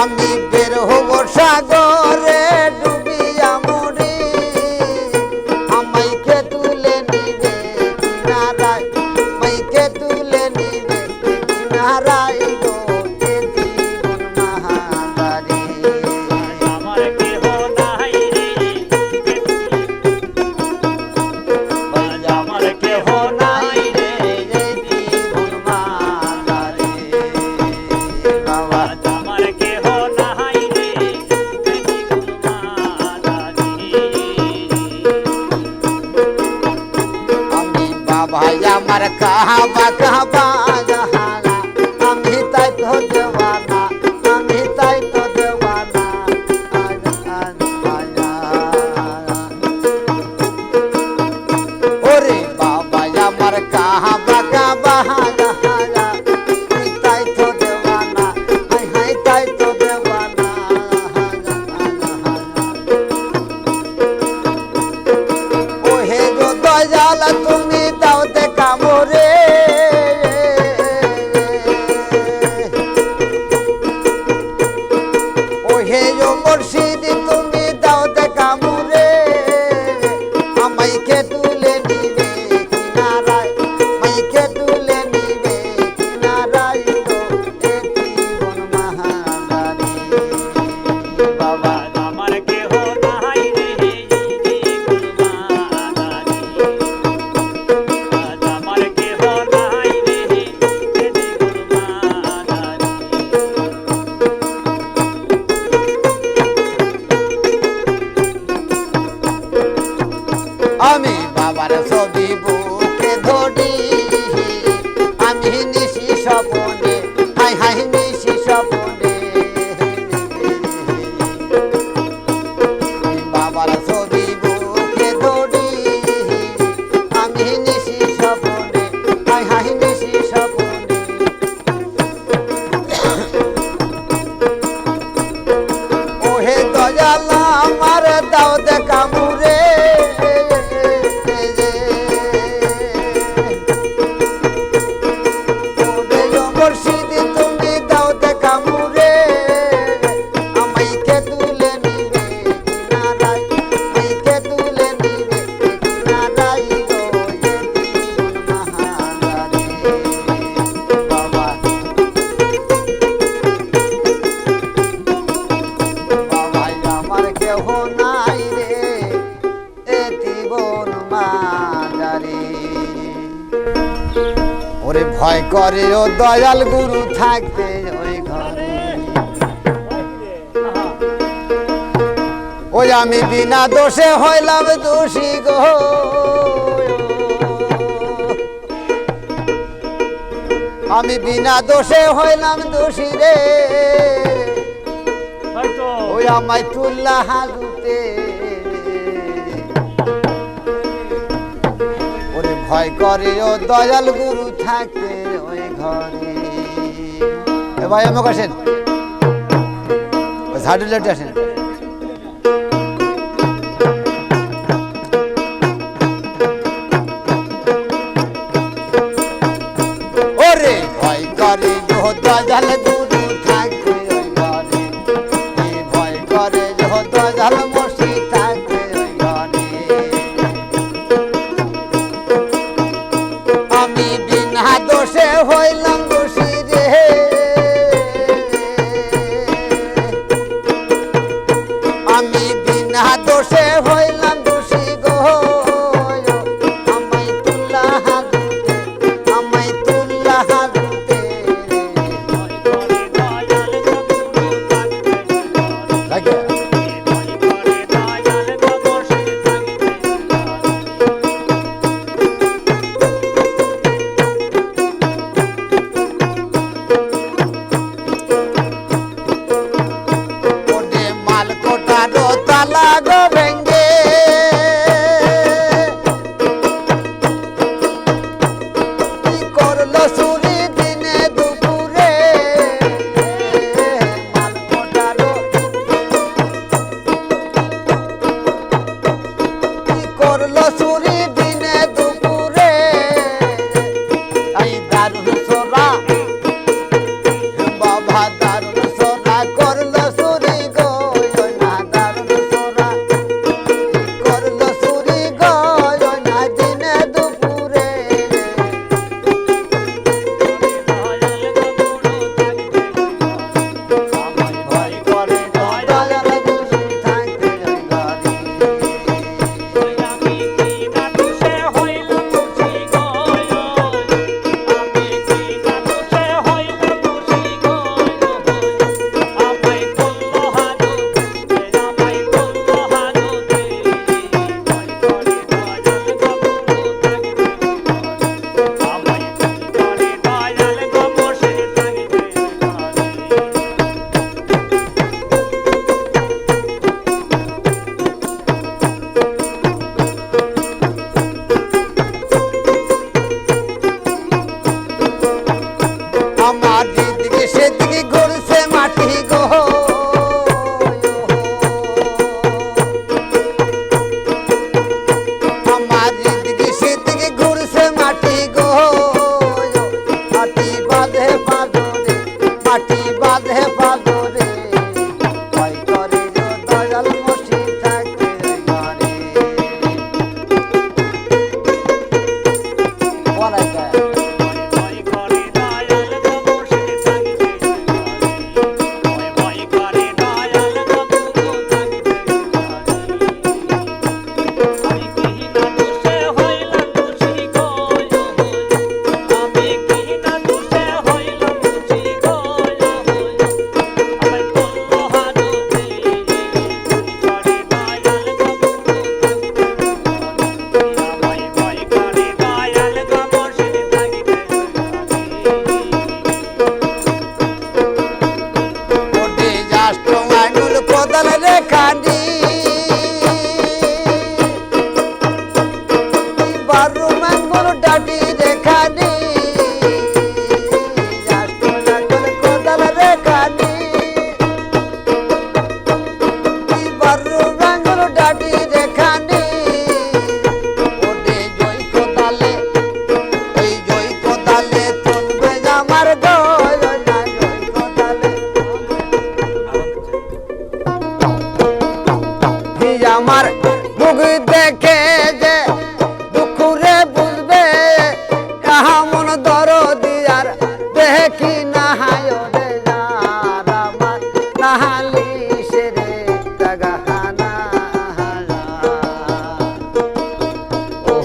আমি বের হব সাগরে ডুবিয়া মরি আমাইকে তুলে নিবে কিনারায় মাইকে তুলে নিবে কিনারায় গো যেতি মহারানী আমার কেহ নাই রে আমার কেহ নাই রে যেতি মহারানী বাবা আমার কেহ নাই রে আমি বাবাই আমার কাহাবা কাহাবা জাহানা আমি তাই তো দেওয়ানা আমি তাই তো দেওয়ানা ওরে বাবাই আমার কাহাবা কাহাবা জাহানা আমি তাই তো দেওয়ানা হাই হাই তাই তো দেওয়ানা ওহে গো দয়াল তুমি দাও দেখা মোরে ওহে গো মুর্শিদ তুমি দাও দেখা মোরে আমাইকে তুলে নিবে কিনারায় মাইকে তুলে নিবে কিনারায় গো যেতি মহারানী বাবা আমার কেহ নাই রে আমার কেহ নাই রে আমি বাবার ছবি বুকে ধরি আমি নিশি স্বপনে হাই হাই নিশি স্বপনে বাবার ছবি বুকে ধরি আমি নিশি স্বপনে হাই হাই নিশি স্বপনে ওহে দয়াল আমার দাও দেখা মুরে মুর্শিদ তুমি দাও দেখা মুরে আমাইকে তুলে নিবে কিনারায় মাইকে তুলে নিবে কিনারায় গো যেতি মহারানী বাবা বাবাই আমার কেহ নাই রে এতি বন মাঝারি ওরে ভয় করে ও দয়াল গুরু থাকতে ওই ঘরে ওই আমি বিনা দোষে হইলাম দোষী গো আমি বিনা দোষে হইলাম দোষী রে হয়তো ওই আমায় তুল্লা হাজুতে ওরে ভয় করে ও দয়াল গুরু থাকতে ওই ঘরে এ ভাই আমাকে আসেন ওই ঝাড়ু লেটে আসেন ওরে ভয় করে ও দয়াল গুরু থাকতে ওই ঘরে এ ভয় করে ও দয়াল মসি থাকতে ওই ঘরে আমি বিনা দোষে হইলাম দোষী রে আমি বিনা দোষে হইলাম দোষী গো মুখ দেখে যে দুঃখরে বুঝবে এমন দরদি আর দেখি না হায় রে যার আমার নাহালিশে রে জাগাহানা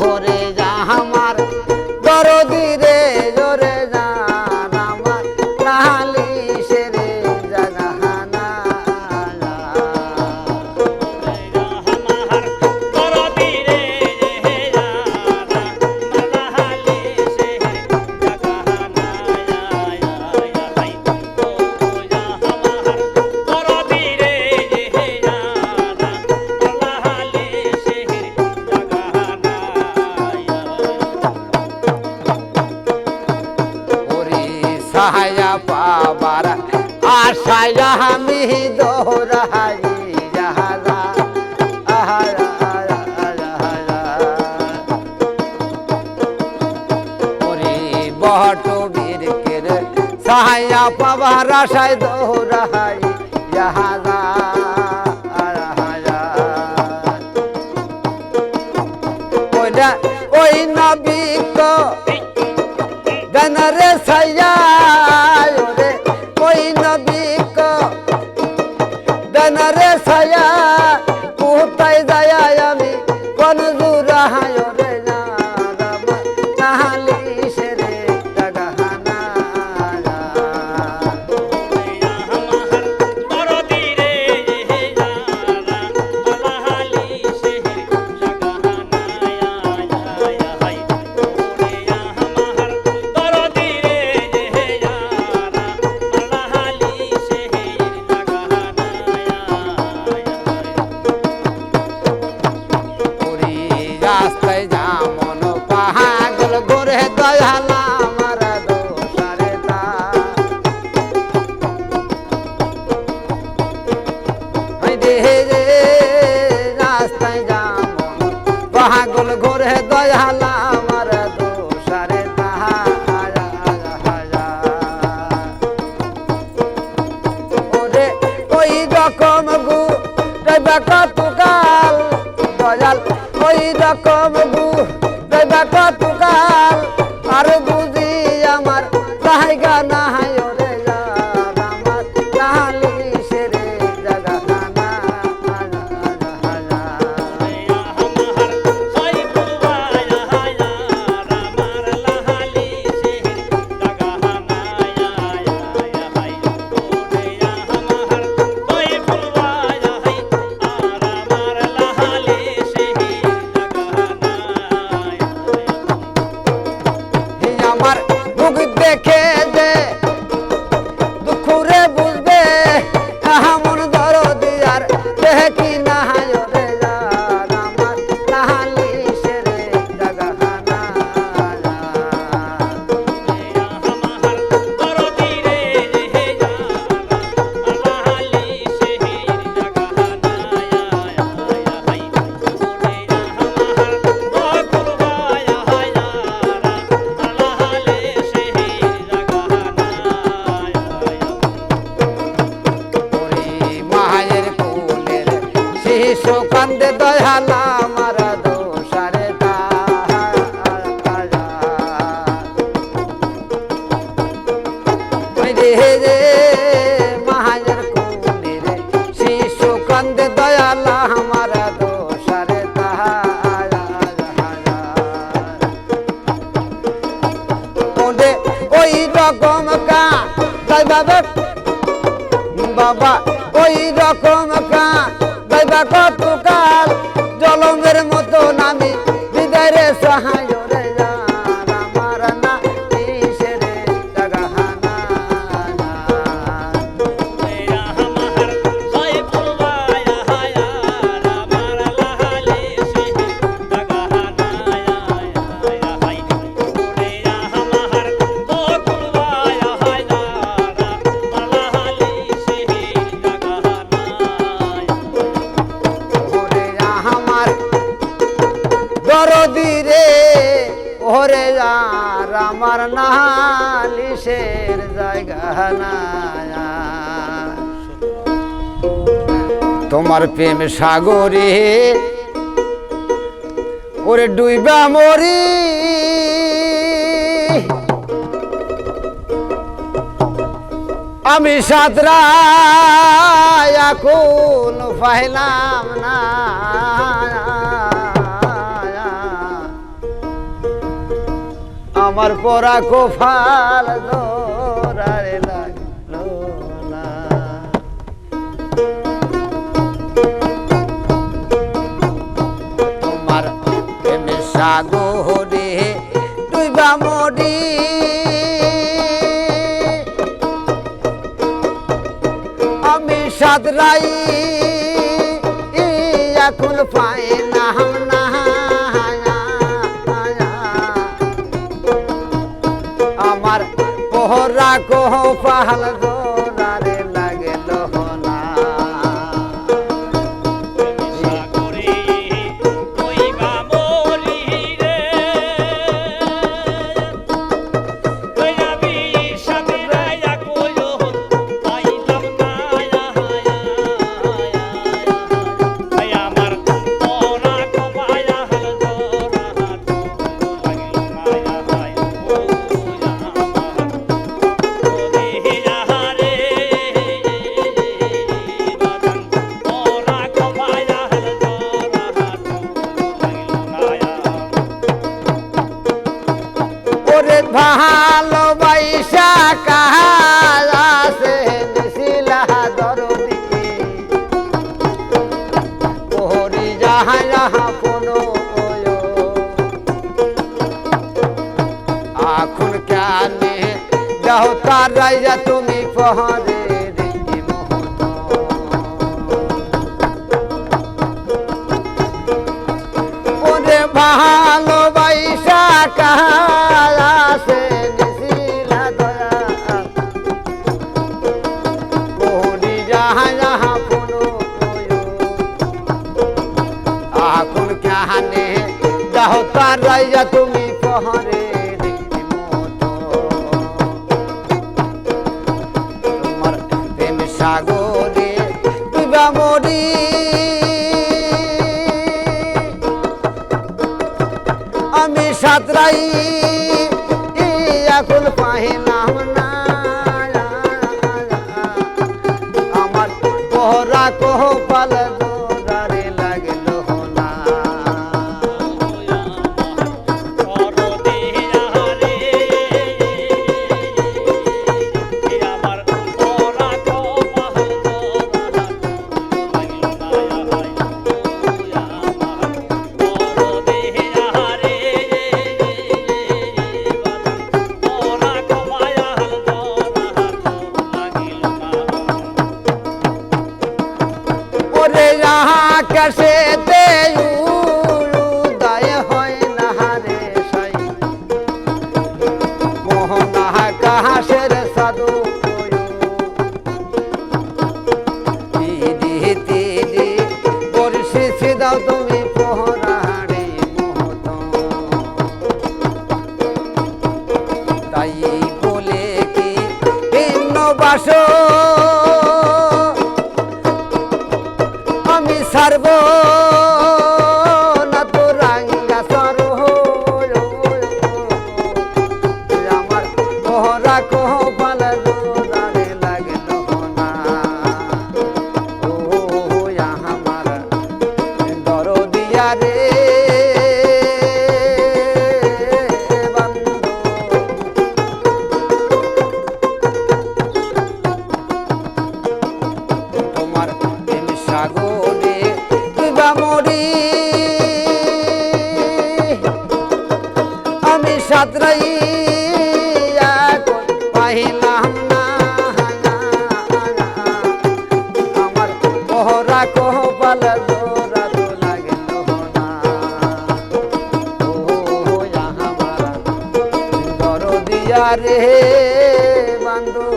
ওরে যা আমার দরদি রে জোরে যার আমার নাহালিশে রে জাগাহানা সাহায্য পাবার আশায় আমি দৌড়াই যাহারা ওরে বহট বীরকের সাহায্য পাবার আশায় দৌড়াই যাহারা ওই নবীক গনরে সায়া রে ওই নবীক গনরে সায়া কোথায় যায় আমি কোন জুরাহায় রে জারাম নাহালিশে রে জাগাহানা রাস্তায় যেমন পাহাগল ঘুরে দয়ালা আমার দোষারে তা রাস্তায় যেমন পাহাগল ঘুরে দয়ালা আমার দোষারে তাহা ওরে ওই রকম গু কতকাল দয়াল ওই রকম কতকাল আর বুঝি আমার জায়গা না হায় রে যার আমার নাহালিশে রে জাগাহানা আমার মুখ দেখে যে দুঃখরে বুঝবে এমন দরদি আর দেখি না হায় রে যার আমার নাহালিশে রে জাগাহানা মায়ের কোলের শিশু কান্দে দয়ালা আমার দোষারে রে মায়ের কোলের শিশু কান্দে দয়ালা আমার দোষারে ওই রকম কা বাবা ওই রকম কা কতকাল জলমের মতো নামি বিদায় রে সাহায্য রে যার আমার নাহালিশে রে জাগাহানা দরদি রে ওরে যার আমার নাহালিশের জায়গা না তোমার প্রেম সাগরে ওরে ডুইবা মরি আমি সাতরা এখন পাইলাম না আমার পরা কোফাল দোরারে লাগলো না তোমার প্রেমে সাগরে ডুইবা মরি আমি সাতরাই এখন পাই না আমার পোহরা কোহ পাহাল দোরারে লাগল না সাগরে কইবা মরি রে কইরাবি সাথে রায়া কইলো পাইলাম না আমার তোরা কবায়া হল তোরা ওরে ভালোবাসা কাছে নিশিলা দরদি ওরি যাহা যাহা কোনো এখন কেনে যাও তার রাইয়া তুমি পহরে ওরে ভালোবাসা কাছে নিশিলা দয়া ওরি যাহা যাহা কোনো এখন কেনে যাও তার রাইয়া তুমি পহরে তোমার প্রেম সাগরে ডুবা মরি আমি সাতরাই এখন পাইলাম না আমার পোহরা কোহ পাল দোরারে লাগল না ওরে কাছে উদয় হয় না রে সাই মোহনা কাহাসের সাধু তিরি তিরি পরিস্থিতি দাও তুমি পোহরাড়ি মোহত তাই বলে কি ভিন্ন বাস আমি সারব না তো রাঙ্গা সর আমার পোহরা কোহ পাল দোরারে লাগল না ও আমার দরদিয়া রে বন্ধু তোমার প্রেম সাগরে ডুবা মরি আমি সাতরাই এখন পাইলাম না আমার পোহরা কোহ পাল দোরা তো লাগল না ও আমার দরদিয়া রে বন্ধু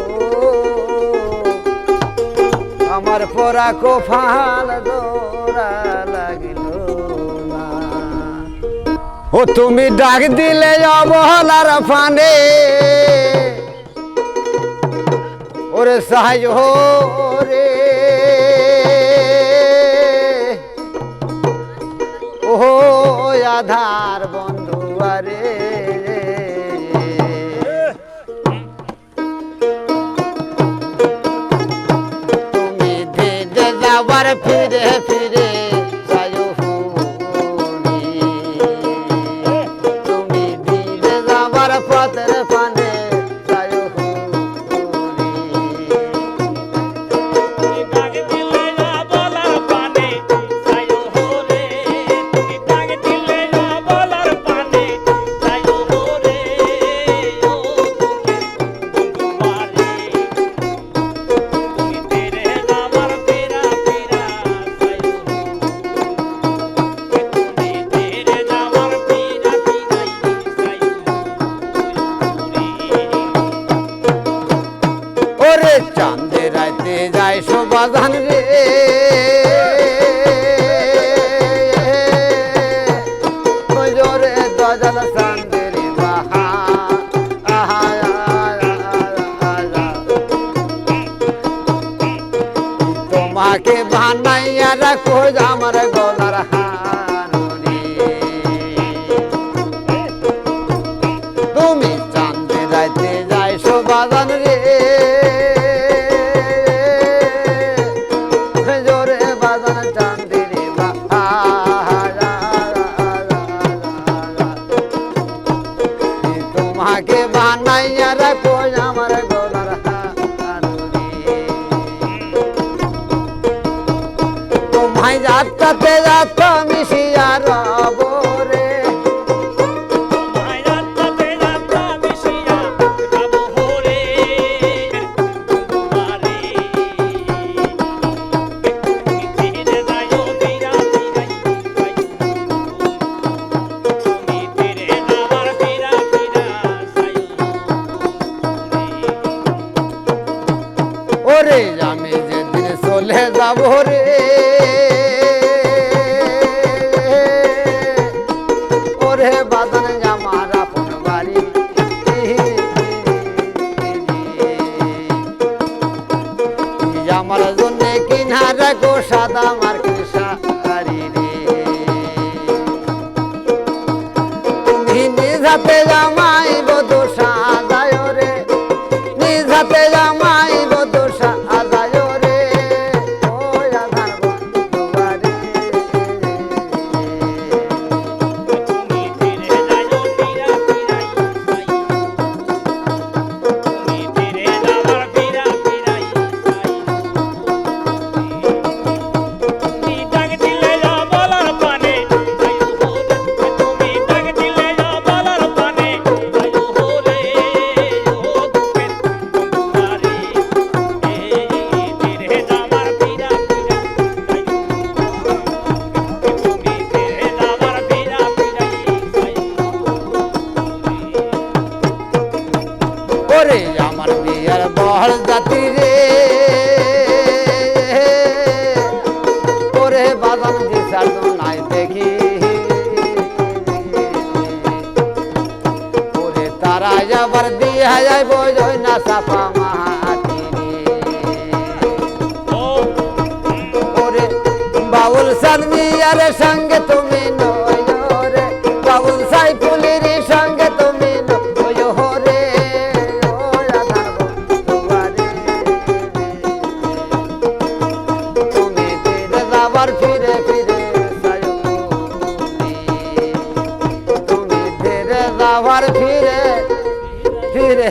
আমার পরা কোফাল দোরা লাগিল না ও তুমি ডাক দিলে অবহেলার ফানে ওরে সাহায্য রে ও আধার বন্ধু আরে তুমি ধীরে যাবার ফিরে ফিরে যাইও ফুরি তুমি ধীরে যাবার পথের পানে যাইও ওরে চাঁদে রাইতে যায় শোভাধান রে জোরে দজাল চাঁদের বাহা আহা তোমাকে বানাইয়া রাখো আমার গলার হানুরে তুমি চাঁদে রাইতে যায় শোভাধান রে জোরে বাজান চাঁদের তোমাকে বানাইয়া রাখো আমার গলার হানুরে তোমায় যাত্রাতে যাত্রা মিশিয়া রব রে ওরে আমি যেদিন চলে যাব রে ওরে বাদন আমার আপন বাড়ি আমার জন্য কিনা রাখো সাদা আমার কৃষারি রে তুমি নিজ হাতে জামাই বধূ সাজায় রে নিজ হাতে জামাই বধূ সাজায় রে ও আধার বন্ধু আরে ওরে আমার বিয়ার বহল জাতি রে ওরে বাদাম দিশার নাই দেখি ওরে তারা যাবার দিয়া যায় বোঝই না চাপা মাটি ওরে বাউল সাদমিয়ার সঙ্গে তুমি নয় রে বাউল সাইফুলের সঙ্গে তুমি নয় রে ফিরে ফিরে তুমি ফিরে যাবার ফিরে ফিরে